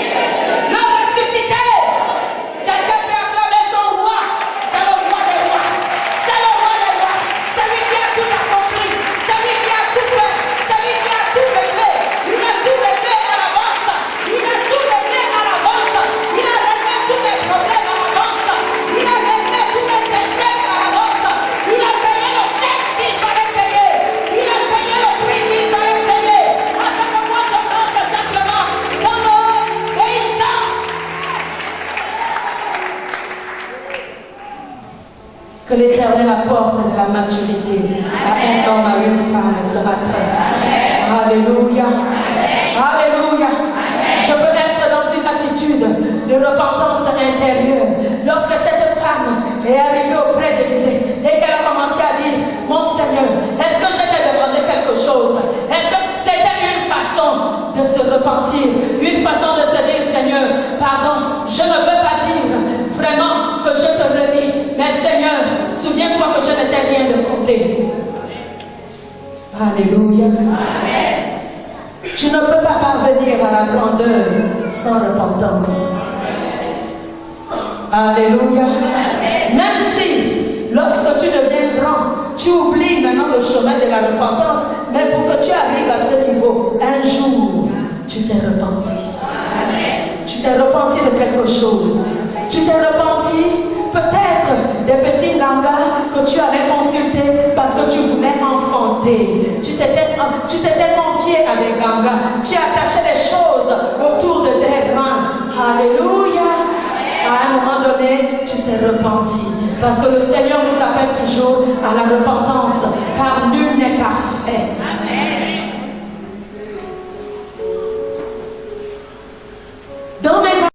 le ressuscité. Quelqu'un peut acclamer son roi. C'est le roi des rois. C'est le roi des rois. Celui qui a tout accompli. Celui qui a tout fait. Celui qui a tout réglé. Il a tout réglé à l'avance. Il a tout réglé à l'avance. Il a réglé tous mes problèmes à l'avance. Il a réglé tous mes échecs à l'avance. Il a payé le chèque qu'il fallait payer. Il a payé le prix qu'il fallait payer. Afin que moi je rentre simplement dans l'obéissance. Que l'Éternel apporte de la maturité à un homme, à une femme ce matin. Alléluia. Alléluia. Je peux être dans une attitude de repentance intérieure. Lorsque cette femme est arrivée auprès d'Élisée et qu'elle a commencé à dire, mon Seigneur, est-ce que je t'ai demandé quelque chose? Est-ce que c'était une façon de se repentir? Une façon de se dire, Seigneur, pardon, je ne veux pas dire vraiment que je te renie. Mais Seigneur, souviens-toi que je ne t'ai rien demandé. Alléluia. Amen. Tu ne peux pas parvenir à la grandeur sans repentance. Alléluia. Amen. Même si, lorsque tu deviens grand, tu oublies maintenant le chemin de la repentance, mais pour que tu arrives à ce niveau, un jour, tu t'es repenti. Amen. Tu t'es repenti de quelque chose. Tu t'es repenti peut-être des petits langages que tu avais consultés parce que tu voulais enfanter. Tu t'étais confié à des gangas. Tu as attaché des choses autour de tes reins. Alléluia. À un moment donné, tu t'es repenti. Parce que le Seigneur nous appelle toujours à la repentance. Car nul n'est parfait. Amen. Dans mes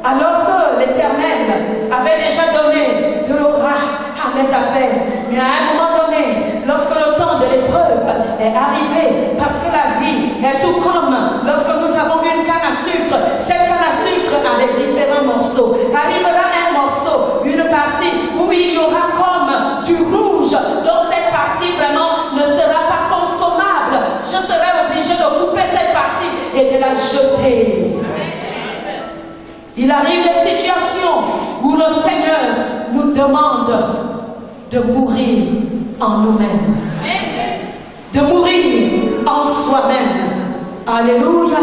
alors que l'Éternel avait déjà donné de l'aura à mes affaires, mais à un moment donné, lorsque le temps de l'épreuve est arrivé, parce que la vie est tout comme lorsque nous avons une canne à sucre, cette canne à sucre a des différents morceaux. Arrivera un morceau, une partie où il y aura comme du rouge, donc cette partie vraiment ne sera pas consommable. Je serai obligé de couper cette partie et de la jeter Il arrive des situations où le Seigneur nous demande de mourir en nous-mêmes, de mourir en soi-même. Alléluia.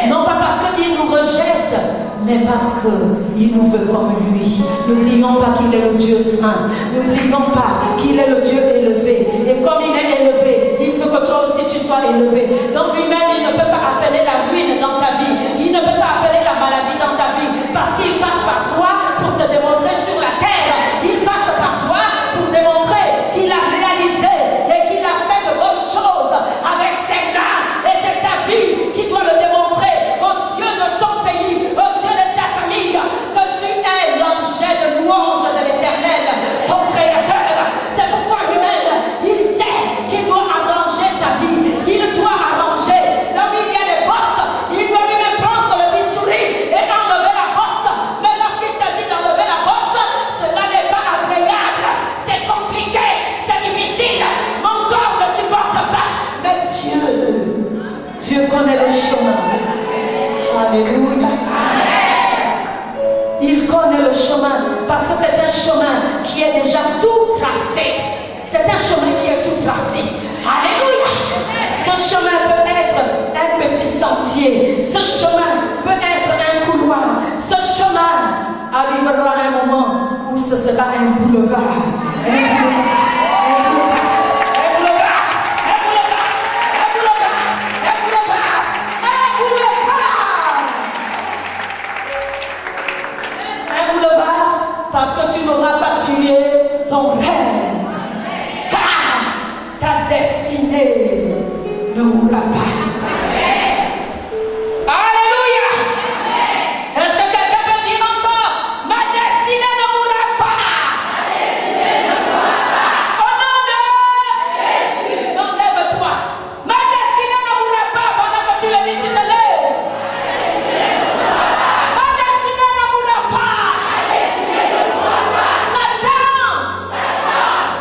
Non pas parce qu'il nous rejette, mais parce qu'il nous veut comme lui. N'oublions pas qu'il est le Dieu saint. N'oublions pas qu'il est le Dieu élevé. Et comme il est élevé, il veut que toi aussi tu sois élevé. Donc lui-même, il ne peut pas appeler la ruine dans ta vie. Il ne peut pas appeler la maladie dans ta vie. Parce qu'il passe par toi pour se démontrer sur la terre. Il passe par toi pour démontrer qu'il a réalisé et qu'il a fait de bonnes choses avec ses mains. Et c'est ta vie qui doit le démontrer aux yeux de ton pays, aux yeux de ta famille, que tu es l'objet de louange de l'Éternel, ton Créateur. C'est pourquoi lui-même, il sait qu'il doit arranger ta vie. Il doit arranger. Là où il y a des bosses, il doit lui-même prendre le bistouri et enlever la bosse. Mais lorsqu'il s'agit d'enlever la bosse, cela n'est pas agréable. C'est compliqué, c'est difficile. Mon corps ne supporte pas. Mais Dieu connaît le chemin. Alléluia. Il connaît le chemin parce que c'est un chemin qui est déjà tout tracé. C'est un chemin qui est tout tracé. Alléluia. Ce chemin peut être un petit sentier. Ce chemin peut être un couloir. Ce chemin arrivera un moment où ce sera un boulevard. Un boulevard. Parce que tu n'auras pas tué ton rêve. Car ta destinée ne mourra pas. Alléluia. Est-ce que quelqu'un peut dire encore, ma destinée ne mourra pas? Au nom de Jésus. Donc lève-toi. Ma destinée ne mourra pas. Pendant que tu le dis, tu te lèves. Ma destinée ne mourra pas.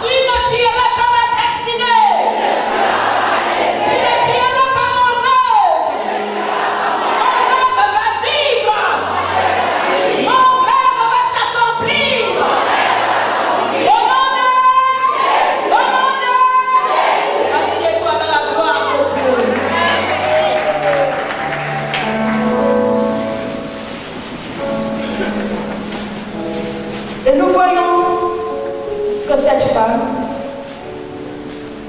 Tu ne tueras pas ma destinée. Tu ne tueras pas mon rêve. Mon rêve va vivre. Mon rêve va s'accomplir. Au nom de Jésus. Au nom de Jésus. Assieds-toi dans la gloire de Dieu. Et nous voyons que cette femme,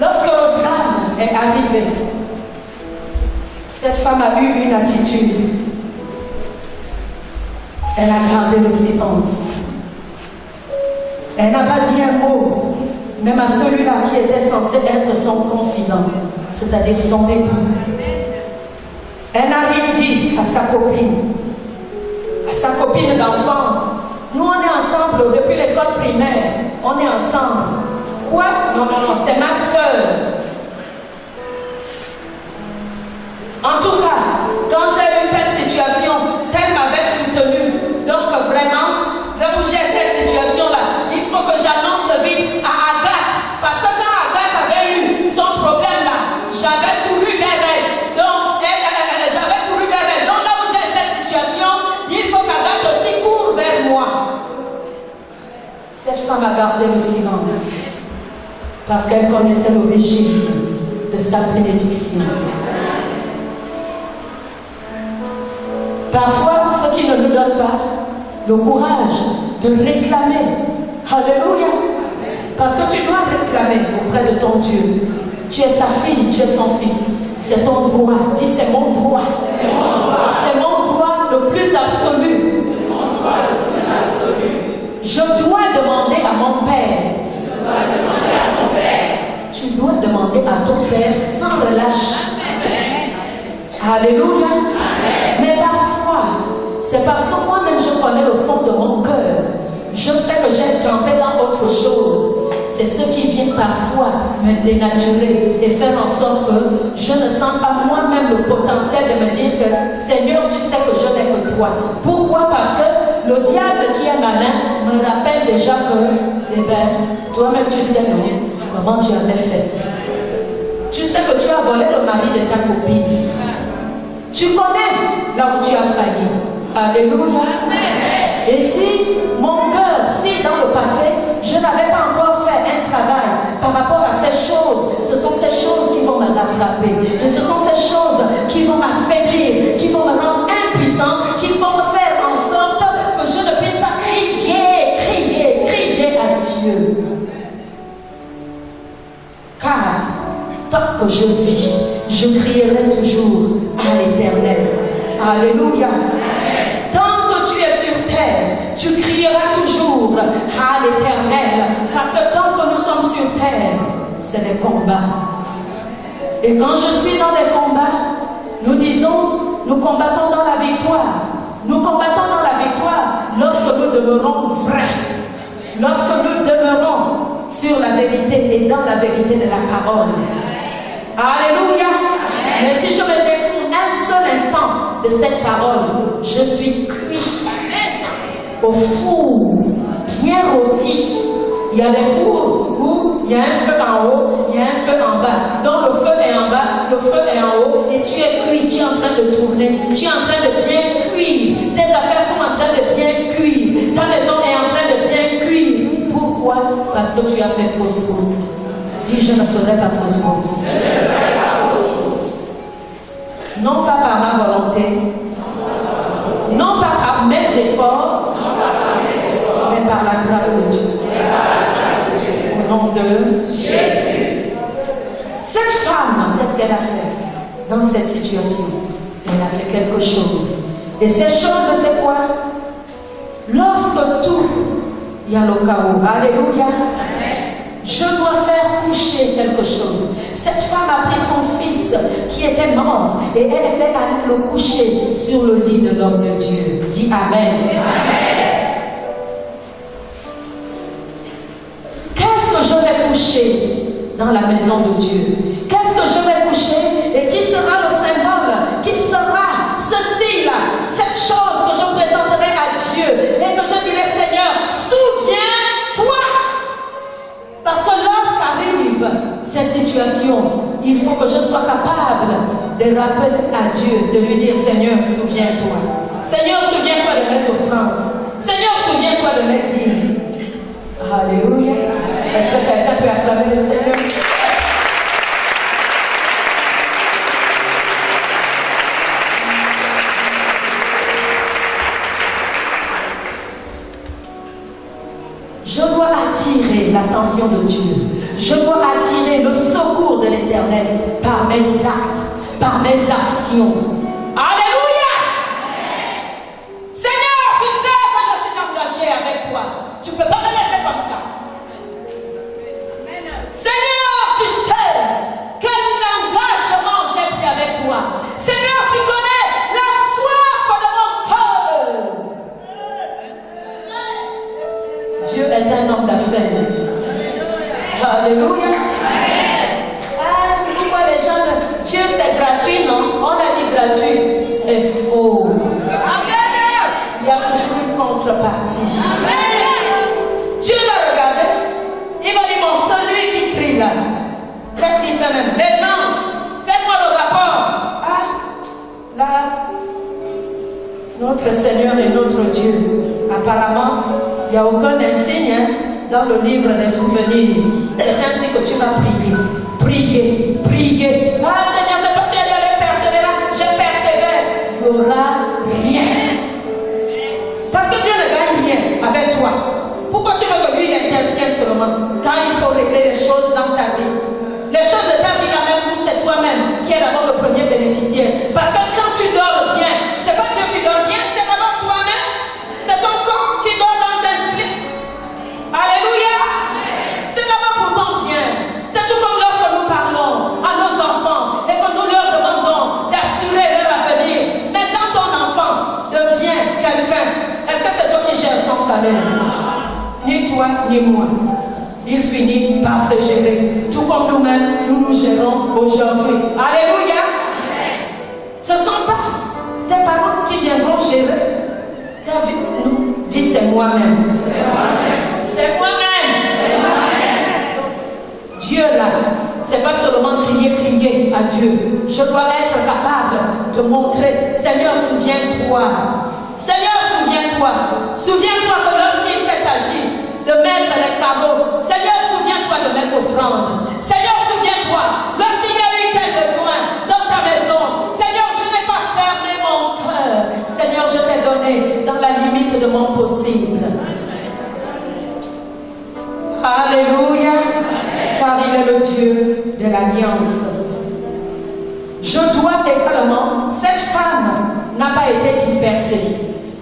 lorsque le drame est arrivé, cette femme a eu une attitude. Elle a gardé le silence. Elle n'a pas dit un mot, même à celui-là qui était censé être son confident, c'est-à-dire son époux. Elle n'a rien dit à sa copine d'enfance. Nous, on est ensemble depuis l'école primaire. On est ensemble. Quoi? Non, c'est ma soeur. En tout cas, quand j'ai eu telle situation, telle m'avait soutenue. Donc vraiment, là où j'ai cette situation-là, il faut que j'annonce vite à Agathe. Parce que quand Agathe avait eu son problème-là, j'avais couru vers elle. Donc, j'avais couru vers elle. Donc là où j'ai cette situation, il faut qu'Agathe aussi court vers moi. Cette femme a gardé le silence parce qu'elle connaissait l'origine de sa bénédiction. Parfois, ceux qui ne nous donnent pas le courage de réclamer. Alléluia. Parce que tu dois réclamer auprès de ton Dieu. Tu es sa fille, tu es son fils. C'est ton droit. Dis, c'est mon droit. C'est mon droit le plus absolu. Je dois demander à mon Père. Tu dois demander à ton Père sans relâche. Alléluia. Mais parfois, c'est parce que moi-même je connais le fond de mon cœur. Je sais que j'ai trempé dans autre chose. C'est ce qui vient parfois me dénaturer et faire en sorte que je ne sens pas moi-même le potentiel de me dire que Seigneur, tu sais que je n'ai que toi. Pourquoi? Parce que le diable qui est malin me rappelle déjà que, toi-même tu sais non, comment tu avais fait. Tu sais que tu as volé le mari de ta copine. Tu connais là où tu as failli. Alléluia. Et si mon cœur, si dans le passé, je n'avais pas encore fait un travail par rapport à ces choses, ce sont ces choses qui vont me rattraper. Et ce sont ces choses qui vont m'affaiblir, qui vont me rendre impuissant, qui vont me faire en sorte que je ne puisse pas crier à Dieu. Car tant que je vis, je crierai toujours à l'Éternel. Alléluia. Tant que tu es sur terre, tu crieras toujours à l'Éternel. Parce que tant que nous sommes sur terre, c'est des combats. Et quand je suis dans des combats, nous disons, nous combattons dans la victoire. Nous combattons dans la victoire lorsque nous demeurons vrais. Lorsque nous demeurons sur la vérité et dans la vérité de la parole. Alléluia. Mais si je me découvre un seul instant de cette parole, je suis cuit au four, bien rôti. Il y a des fours où il y a un feu en haut, il y a un feu en bas. Donc le feu est en bas, le feu est en haut, et tu es cuit, tu es en train de tourner, tu es en train de bien cuire. Tes affaires sont en train de bien cuire, ta maison est en train de bien cuire. Pourquoi? Parce que tu as fait fausse route. Dis, je ne ferai pas fausse route. Non pas par ma volonté, non pas par mes efforts, mais par la grâce de Dieu. Au nom de Jésus. Cette femme, qu'est-ce qu'elle a fait dans cette situation? Elle a fait quelque chose. Et cette chose, c'est quoi? Lorsque tout, il y a le chaos. Alléluia. Je dois faire coucher quelque chose. Cette femme a pris son fils qui était mort et elle est allée le coucher sur le lit de l'homme de Dieu. Dis Amen. Amen. Qu'est-ce que je vais coucher dans la maison de Dieu? Qu'est-ce que je vais coucher et qui sera le symbole? Qui sera ceci là? Cette chose que je présenterai à Dieu et que je dirai, Seigneur, souviens-toi. Parce que lorsqu'arrivent ces situations, il faut que je sois capable de rappeler à Dieu, de lui dire, Seigneur, souviens-toi. Seigneur, souviens-toi de mes offrandes. Seigneur, souviens-toi de mes dîmes. Alléluia. Est-ce que quelqu'un peut acclamer le Seigneur? Je dois attirer l'attention de Dieu. Je dois attirer le secours de l'Éternel par mes actes, par mes actions. Alléluia! Seigneur, tu sais que je suis engagé avec toi. Tu ne peux pas me laisser comme ça. Seigneur, tu sais quel engagement j'ai pris avec toi. Seigneur, tu connais la soif de mon cœur. Dieu est un homme d'affaires. Alléluia. Pourquoi les gens disent Dieu c'est gratuit, non? On a dit gratuit. C'est faux. Amen. Il y a toujours une contrepartie. Amen. Dieu va regarder. Il va dire, bon, celui qui crie là, qu'est-ce qu'il fait même? Les anges, faites-moi le rapport. Ah, là, notre Seigneur et notre Dieu. Apparemment, il n'y a aucun insigne dans le livre des souvenirs. C'est ainsi que tu vas prier. Prier, prier. Ah Seigneur, c'est pas tu as dit avec persévérance. Je persévère. Il n'y aura rien. Parce que Dieu ne gagne rien avec toi. Pourquoi tu veux que lui intervienne seulement quand il faut régler les choses dans ta vie? Les choses de ta vie là même où c'est toi-même qui est d'abord le premier bénéficiaire. Parce que quand tu dors bien, c'est pas Dieu qui dort bien, c'est d'abord toi-même. C'est ton corps qui dort dans un split. Alléluia. C'est d'abord pour ton bien. C'est tout comme lorsque nous parlons à nos enfants et que nous leur demandons d'assurer leur avenir. Mais quand ton enfant devient quelqu'un, est-ce que c'est toi qui gères son salaire? Ni toi, ni moi. Il finit par se gérer. Tout comme nous-mêmes, nous nous gérons aujourd'hui. Alléluia. Ce ne sont pas tes parents qui viendront gérer ta vie. Non. Dis, c'est moi-même. C'est moi-même. Dieu là, c'est pas seulement crier à Dieu. Je dois être capable de montrer, Seigneur, souviens-toi. souviens-toi. Souviens-toi que lorsqu'il s'est agi de mettre les travaux, Seigneur, souviens-toi de mes offrandes. Seigneur, souviens-toi, lorsqu'il y a eu tel besoin dans ta maison, Seigneur, je n'ai pas fermé mon cœur. Seigneur, je t'ai donné dans la limite de mon possible. Alléluia, car il est le Dieu de l'alliance. Je dois également, cette femme n'a pas été dispersée.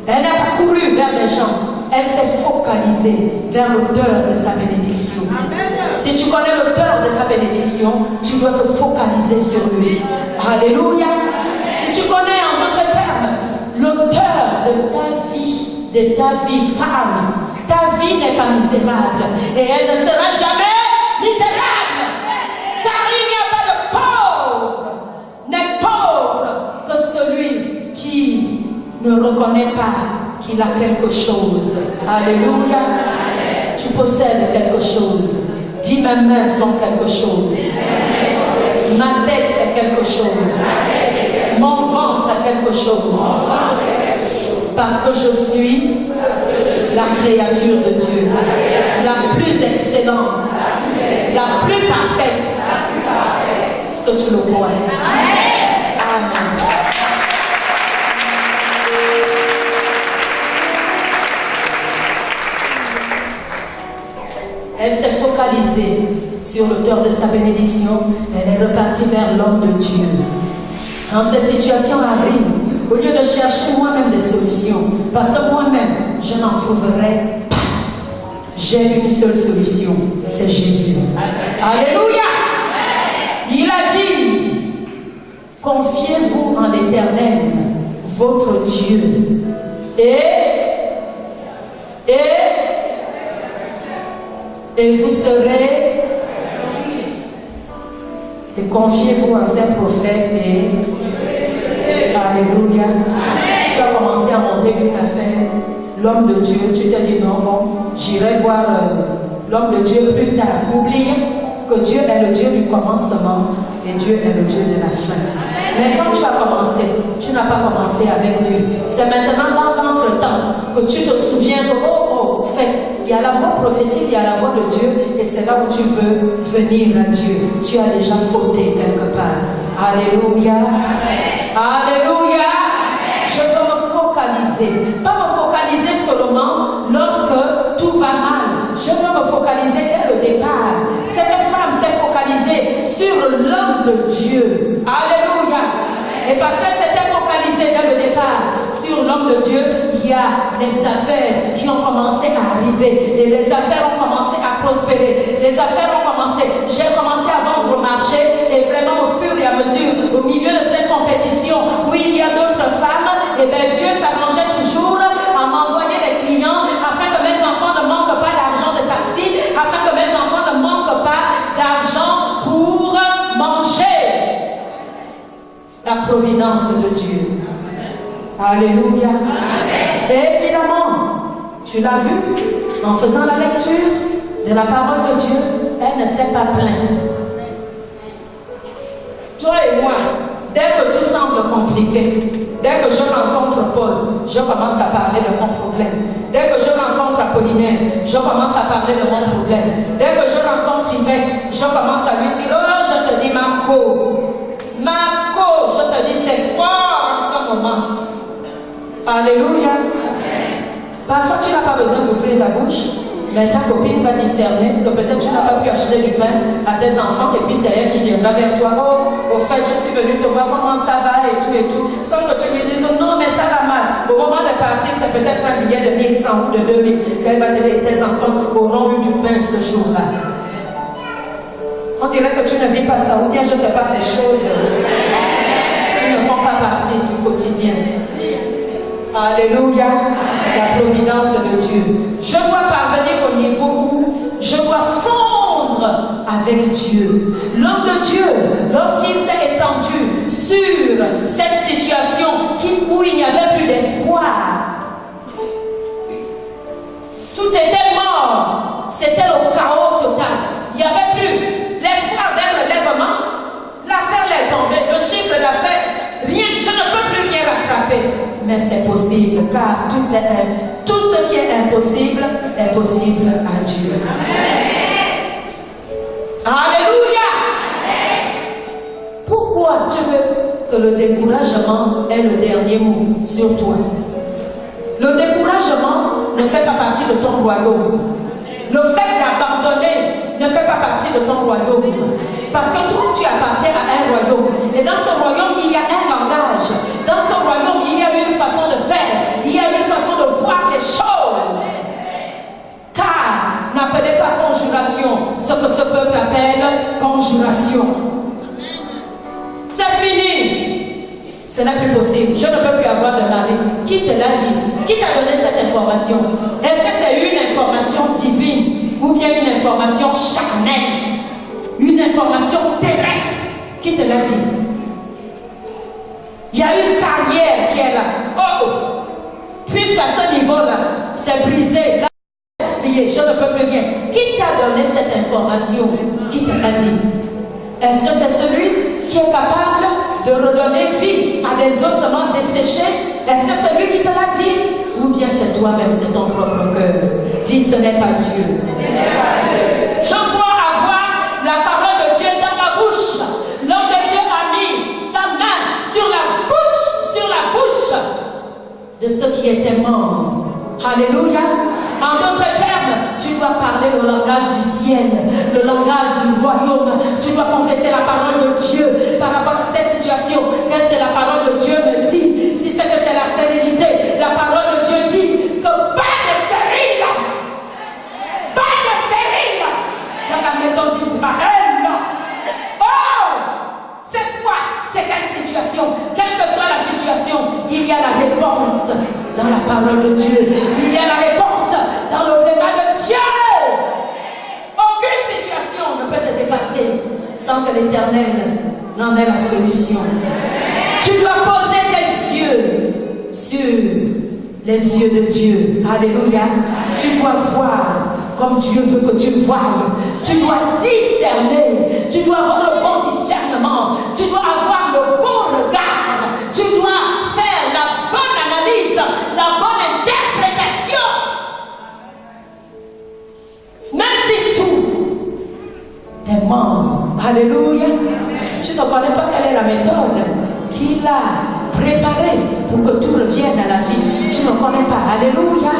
Elle n'a pas couru vers les gens. Elle s'est focalisée vers l'auteur de sa bénédiction. Amen. Si tu connais l'auteur de ta bénédiction, tu dois te focaliser sur lui. Alléluia. Si tu connais en d'autres termes l'auteur de ta vie femme, ta vie n'est pas misérable et elle ne sera jamais misérable. Car il n'y a pas de pauvre, n'est pauvre que celui qui ne reconnaît pas qu'il a quelque chose. Alléluia. Tu possèdes quelque chose. Dis, mes mains sont quelque chose. Ma tête est quelque chose. Mon ventre est quelque chose. Parce que je suis la créature de Dieu, la plus excellente, la plus parfaite. Est-ce que tu le vois? Amen. Elle s'est focalisée sur l'auteur de sa bénédiction. Elle est repartie vers l'homme de Dieu. Quand ces situations arrivent, au lieu de chercher moi-même des solutions, parce que moi-même, je n'en trouverai pas. J'ai une seule solution, c'est Jésus. Alléluia! Il a dit, confiez-vous en l'Éternel, votre Dieu, et vous serez, et confiez-vous en ces prophètes et alléluia. Tu as commencé à monter une affaire, l'homme de Dieu, tu t'es dit non, bon, j'irai voir l'homme de Dieu plus tard. Oubliez que Dieu est le Dieu du commencement et Dieu est le Dieu de la fin. Mais quand tu as commencé, tu n'as pas commencé avec lui. C'est maintenant dans l'entretemps que tu te souviens que, en fait, il y a la voix prophétique, il y a la voix de Dieu, et c'est là où tu veux venir à Dieu. Tu as déjà fauté quelque part. Alléluia. Alléluia. Je peux me focaliser. Pas me focaliser seulement lorsque tout va mal. Je peux me focaliser dès le départ. Cette femme s'est focalisée sur l'homme de Dieu. Alléluia. Et parce qu'elle s'était focalisée dès le départ sur l'homme de Dieu, il y a les affaires qui ont commencé à arriver. Et les affaires ont commencé à prospérer. Les affaires ont commencé. J'ai commencé à vendre au marché. Et vraiment, au fur et à mesure, au milieu de cette compétition où il y a d'autres femmes, et bien Dieu s'arrangeait toujours à m'envoyer des clients afin que mes enfants ne manquent pas d'argent de taxi, afin que mes enfants ne manquent pas d'argent pour manger. La providence de Dieu. Alléluia. Et évidemment, tu l'as vu, en faisant la lecture de la parole de Dieu, elle ne s'est pas plainte. Toi et moi, dès que tout semble compliqué, dès que je rencontre Paul, je commence à parler de mon problème. Dès que je rencontre Apollinaire, je commence à parler de mon problème. Dès que je rencontre Yvette, je commence à lui dire, oh, je te dis Marco, je te dis c'est fort en ce moment. Alléluia. Parfois tu n'as pas besoin d'ouvrir la bouche, mais ta copine va discerner que peut-être tu n'as pas pu acheter du pain à tes enfants et puis c'est elle qui viendra vers toi. Oh, au fait, je suis venue te voir comment ça va et tout, sans que tu lui dises non, mais ça va mal. Au moment de partir, c'est peut-être un billet de 1000 francs ou de 2000 qu'elle va te dire tes enfants auront eu du pain ce jour-là. On dirait que tu ne vis pas ça, ou bien je te parle des choses qui ne font pas partie du quotidien. Alléluia, la providence de Dieu. Je dois parvenir au niveau où je dois fondre avec Dieu. L'homme de Dieu, lorsqu'il s'est étendu sur cette situation où il n'y avait plus d'espoir, tout était mort, c'était le chaos total. Il n'y avait plus l'espoir d'un relèvement. L'affaire est tombée, le chiffre d'affaires, rien, je ne peux plus rien rattraper. mais c'est possible, car tout ce qui est impossible est possible à Dieu. Alléluia. Pourquoi tu veux que le découragement est le dernier mot sur toi? Le découragement ne fait pas partie de ton royaume. Le fait d'abandonner ne fait pas partie de ton royaume. Parce que toi, tu appartiens à un royaume. Et dans ce royaume, il y a un langage. Dans ce royaume, il y a une façon de faire. Il y a une façon de voir les choses. Car n'appelez pas conjuration ce que ce peuple appelle conjuration. C'est fini. Ce n'est plus possible. Je ne peux plus avoir de mari. Qui te l'a dit? Qui t'a donné cette information? Est-ce que c'est une information divine ou bien une information charnelle? Une information terrestre? Qui te l'a dit? Il y a une carrière qui est là. Oh! Puisqu'à ce niveau-là, c'est brisé. Là, je ne peux plus rien. Qui t'a donné cette information? Qui te l'a dit? Est-ce que c'est celui qui est capable de redonner vie à des ossements desséchés? Est-ce que c'est lui qui te l'a dit? Ou bien c'est toi-même, c'est ton propre cœur? Dis, ce n'est pas Dieu. Je vois avoir la parole de Dieu dans ma bouche. L'homme de Dieu a mis sa main sur la bouche de ceux qui étaient morts. Alléluia. En d'autres termes, tu dois parler le langage du ciel, le langage du royaume. Tu dois confesser la parole de Dieu par rapport à cette situation. Qu'est-ce que la parole de Dieu me dit? Si c'est que c'est la stérilité, la parole de Dieu dit que pas de stérile, dans la maison d'Israël. Oh! C'est quoi? C'est quelle situation? Quelle que soit la situation, il y a la réponse dans la parole de Dieu. Il y a la réponse dans le débat de Dieu. Aucune situation ne peut te dépasser sans que l'Éternel n'en ait la solution. Tu dois poser tes yeux sur les yeux de Dieu. Alléluia. Tu dois voir comme Dieu veut que tu voies. Tu dois discerner. Tu dois avoir le bon discernement. Tu dois avoir le bon regard. Tu dois faire la bonne analyse, la bonne interprétation. Même si tout est mort. Alléluia. Tu ne connais pas quelle est la méthode qu'il a préparée pour que tout revienne à la vie. Tu ne connais pas. Alléluia.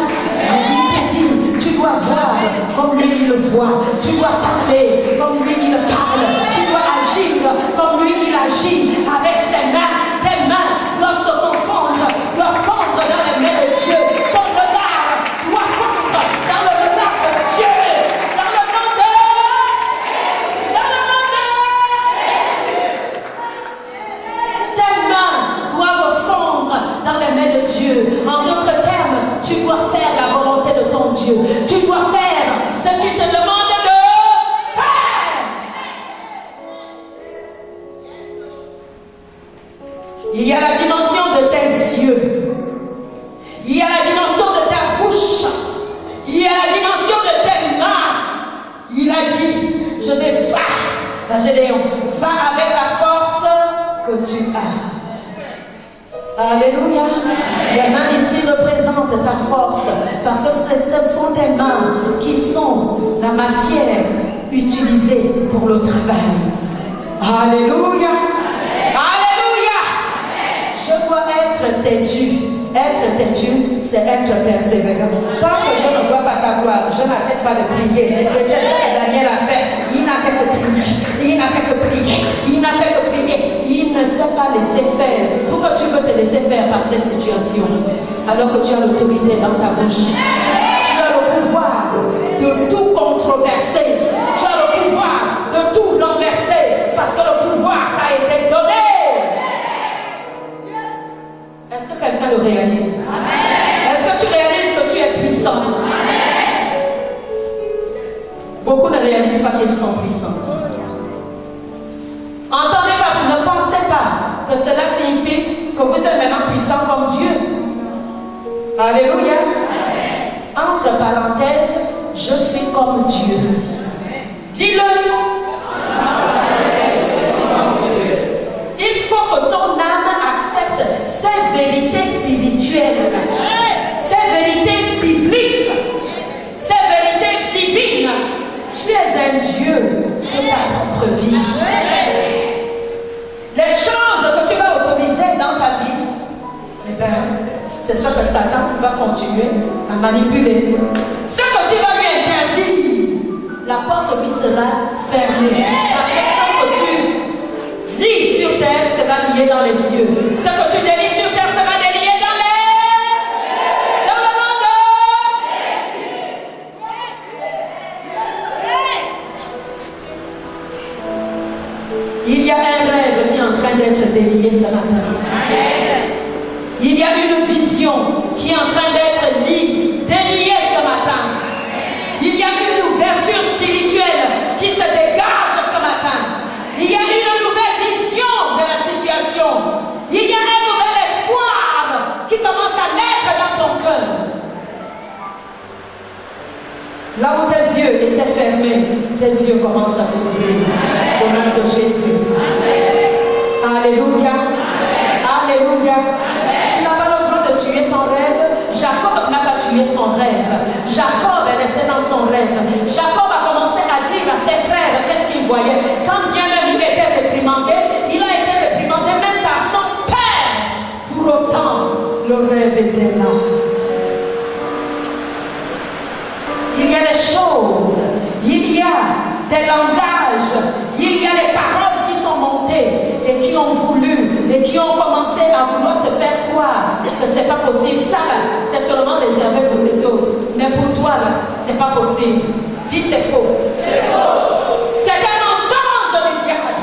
Il te dit, tu dois voir comme lui il le voit. Tu dois parler comme lui il parle. Tu dois agir comme lui il agit. Avec ses mains, tes mains doivent se confondre, doivent fondre dans les mains de Dieu. Ton regard doit fondre dans le regard de Dieu. Dans le nom de tes mains doivent fondre dans les mains de Dieu. En d'autres termes, tu dois faire la volonté de ton Dieu. Tu dois faire ce qu'il te demande de faire. Il y a la dimension de tes yeux. Il y a la dimension de ta bouche. Il y a la dimension de tes mains. Il a dit, je vais va à Gédéon, va avec la force que tu as. Alléluia. Les mains ici représentent ta force parce que ce sont tes mains qui sont la matière utilisée pour le travail. Alléluia. Alléluia. Je dois être têtu. Être têtu, c'est être persévérant. Tant que je ne vois pas ta gloire, je n'arrête pas de prier. Et c'est ce que Daniel a fait. Il n'a fait que prier. Il n'a fait que prier. Il n'a fait que prier. Il ne s'est pas laissé faire. Pourquoi tu veux te laisser faire par cette situation alors que tu as l'autorité dans ta bouche? Tu as le pouvoir de tout controverser. Tu as le pouvoir de tout renverser parce que le pouvoir t'a été donné. Est-ce que quelqu'un le réalise? Est-ce que tu réalises que tu es puissant? Beaucoup ne réalisent pas qu'ils sont puissants. Entendez pas, ne pensez pas que cela signifie que vous êtes maintenant puissant comme Dieu. Alléluia. Entre parenthèses, je suis comme Dieu. Dis-le. Il faut que ton âme accepte ces vérités spirituelles. Satan va continuer à manipuler. Ce que tu vas lui interdire, la porte lui sera fermée. Parce que ce que tu lis sur terre sera lié dans les cieux. Ce que tu délies sur terre sera délié dans le monde. Il y a un rêve qui est en train d'être délié ce matin. Il y a une vision qui est en train d'être déliée ce matin. Il y a une ouverture spirituelle qui se dégage ce matin. Il y a une nouvelle vision de la situation. Il y a un nouvel espoir qui commence à naître dans ton cœur. Là où tes yeux étaient fermés, tes yeux commencent à s'ouvrir. Au nom de Jésus. Alléluia. Alléluia. Tu n'as pas le droit de tuer ton rêve. Jacob n'a pas tué son rêve. Jacob est resté dans son rêve. Jacob a commencé à dire à ses frères qu'est-ce qu'il voyait. Quand bien même il était réprimandé, il a été réprimandé même par son père. Pour autant, le rêve était là. Il y a des choses, il y a des langages, il y a des paroles qui sont montées et qui ont voulu et qui ont commencé à vouloir te faire croire que c'est pas possible. Ça là, c'est seulement réservé pour les autres. Mais pour toi là, c'est pas possible. Dis c'est faux. C'est faux. C'est un mensonge du diable.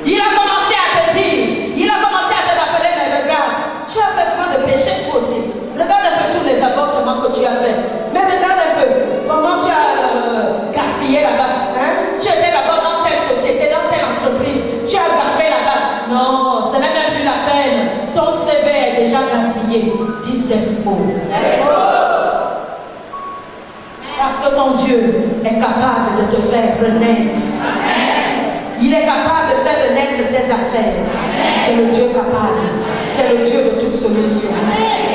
Il a commencé à te dire, il a commencé à te rappeler, mais regarde, tu as fait trop de péché toi aussi. Regarde un peu tous les avortements que tu as fait. Mais regarde un peu comment tu as gaspillé là-bas. Hein? Tu étais d'abord dans telle société, dans telle entreprise. Tu as gaspillé là-bas. Non, ce n'est même plus la peine. Ton CV est déjà gaspillé. Dis c'est faux. C'est faux. Parce que ton Dieu est capable de te faire renaître. Il est capable de faire renaître tes affaires. C'est le Dieu capable. C'est le Dieu de toute solution.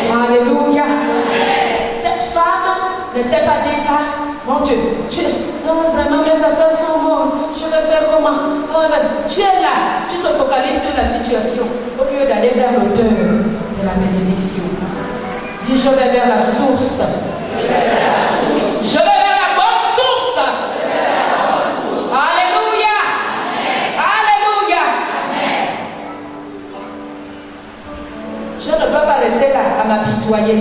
Alléluia. Cette femme ne s'est pas dit, ah, mon Dieu, non, vraiment, mes affaires sont mortes. Je vais faire comment? Tu es là, tu te focalises sur la situation au lieu d'aller vers l'auteur de la bénédiction. Dis, je vais vers la source. Je vais vers la bonne source. Alléluia. Alléluia. Je ne dois pas rester là à m'apitoyer.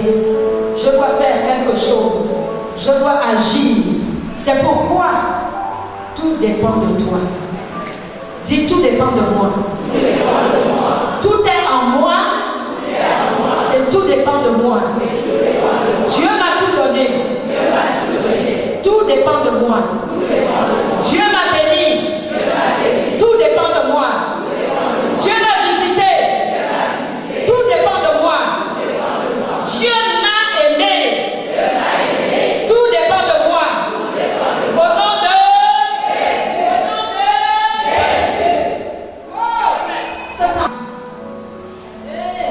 Je dois faire quelque chose. Je dois agir. C'est pourquoi tout dépend de toi. Dis, tout dépend de moi. Tout est en moi. Et tout dépend de moi. Dieu m'a tout donné. Tout dépend de moi. Dieu m'a béni. Tout dépend de moi. Dieu m'a visité. Tout dépend de moi. Dieu m'a aimé. Tout dépend de moi. Au nom de Jésus.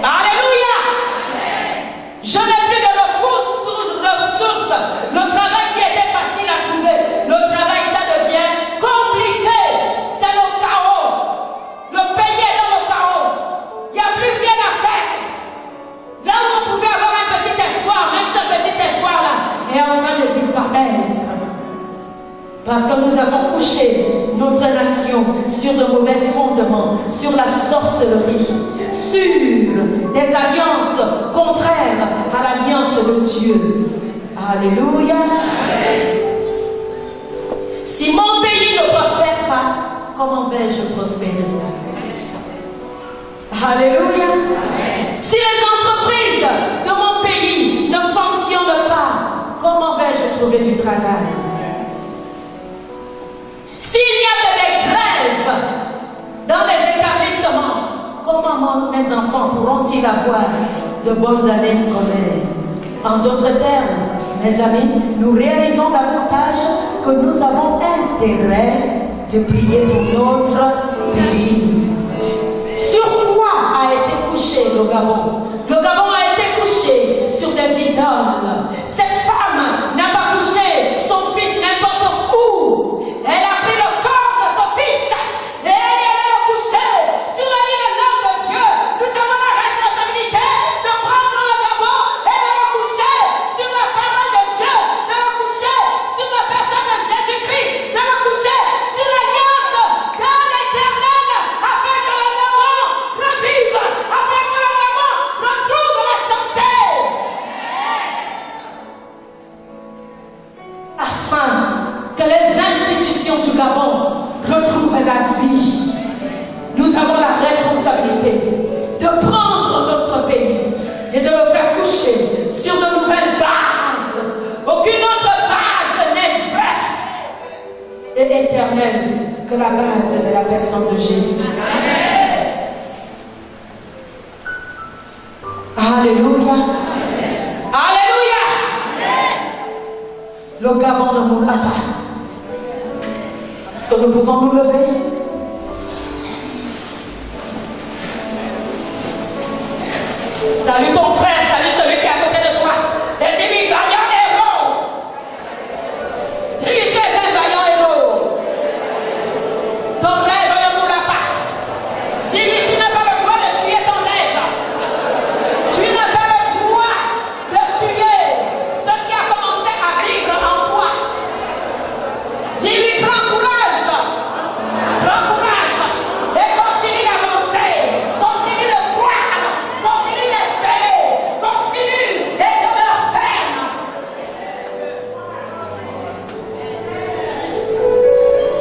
Alléluia. Je n'ai plus de ressources. Le travail qui était facile à trouver, le travail ça devient compliqué. C'est le chaos. Le pays est dans le chaos. Il n'y a plus rien à faire. Là où on pouvait avoir un petit espoir, même ce petit espoir-là est en train de disparaître. Parce que nous avons couché notre nation sur de mauvais fondements, sur la sorcellerie, sur des alliances contraires à l'alliance de Dieu. Alléluia. Si mon pays ne prospère pas, comment vais-je prospérer? Alléluia. Si les entreprises de mon pays ne fonctionnent pas, comment vais-je trouver du travail? S'il y a des grèves dans les établissements, comment mes enfants pourront-ils avoir de bonnes années scolaires? En d'autres termes, mes amis, nous réalisons davantage que nous avons intérêt de prier pour notre pays. Sur quoi a été couché le Gabon? Le Gabon a été couché sur des idoles. Cette femme n'a pas couché son fils n'importe où. Elle a pris le corps de son fils et elle est allée le coucher sur la ligne de l'homme de Dieu. population du Gabon retrouve la vie. Nous avons la responsabilité de prendre notre pays et de le faire coucher sur de nouvelles bases. Aucune autre base n'est vraie et éternelle que la base de la personne de Jésus. Alléluia. Alléluia. Le Gabon ne mourra pas. Est-ce que nous pouvons nous lever? Salut ton frère, salut celui qui est à côté de toi. Et dis-lui, vaillant héros. Dis-lui, tu es un vaillant héros. Ton rêve ne mourra pas. Dis-lui, tu n'as pas le droit de tuer ton rêve. Tu n'as pas le droit de tuer ce qui a commencé à vivre en toi. Dis-lui, prends courage. Prends courage. Et continue d'avancer. Continue de croire. Continue d'espérer. Continue et demeure ferme.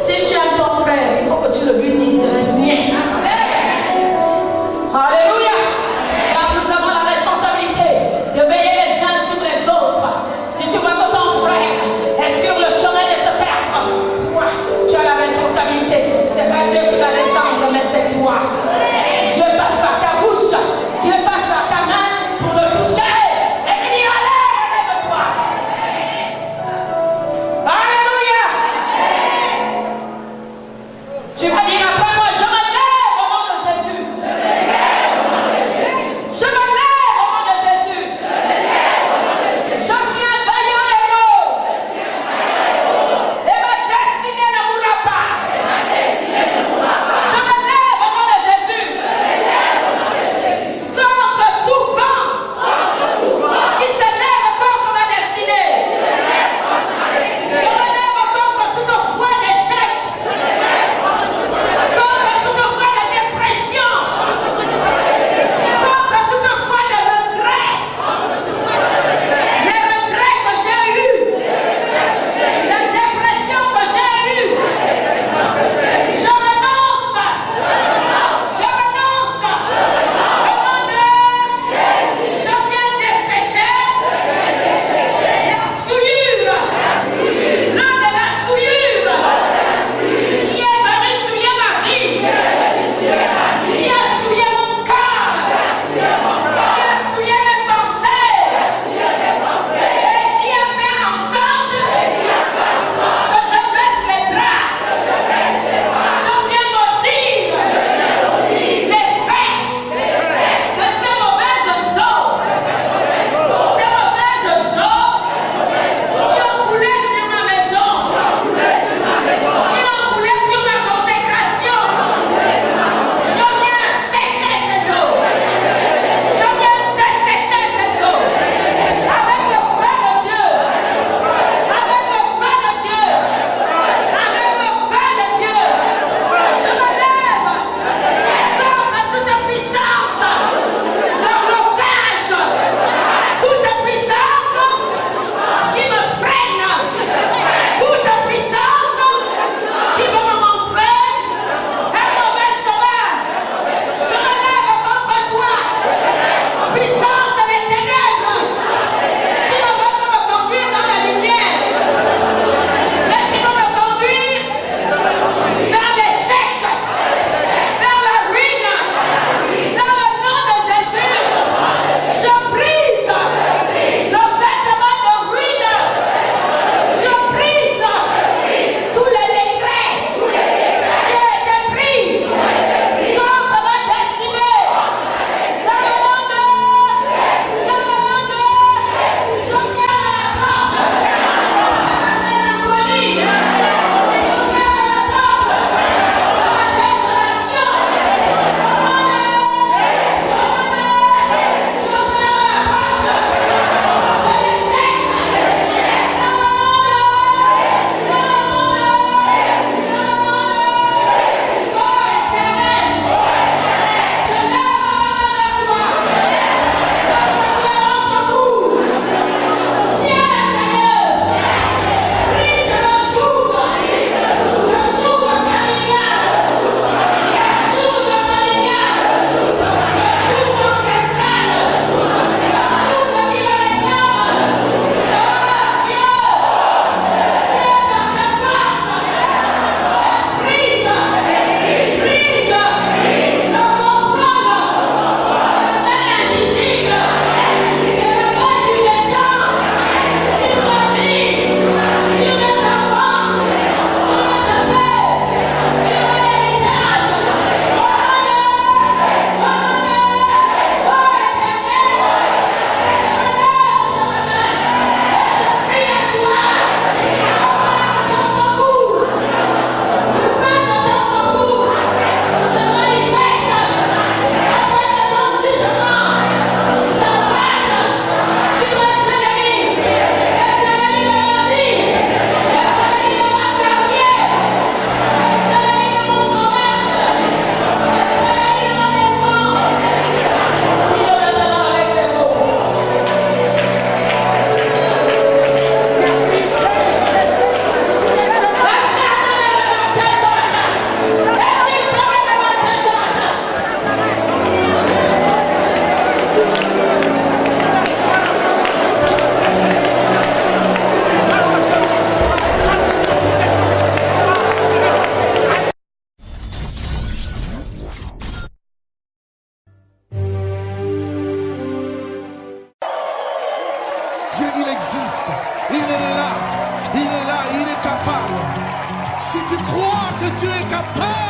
Si tu aimes ton frère, il faut que tu le lui dises rien. Alléluia. Car nous avons la responsabilité de veiller les uns sur les autres. Si tu vois que ton frère est sur le chemin de se perdre, toi, tu as la responsabilité. C'est pas Dieu qui va descendre, mais c'est toi. Dieu passe par ta bouche, Dieu passe par ta main pour le toucher et lui dire allez, lève-toi. Alléluia. Tu vas dire après moi, Jean. tu crois que tu es capable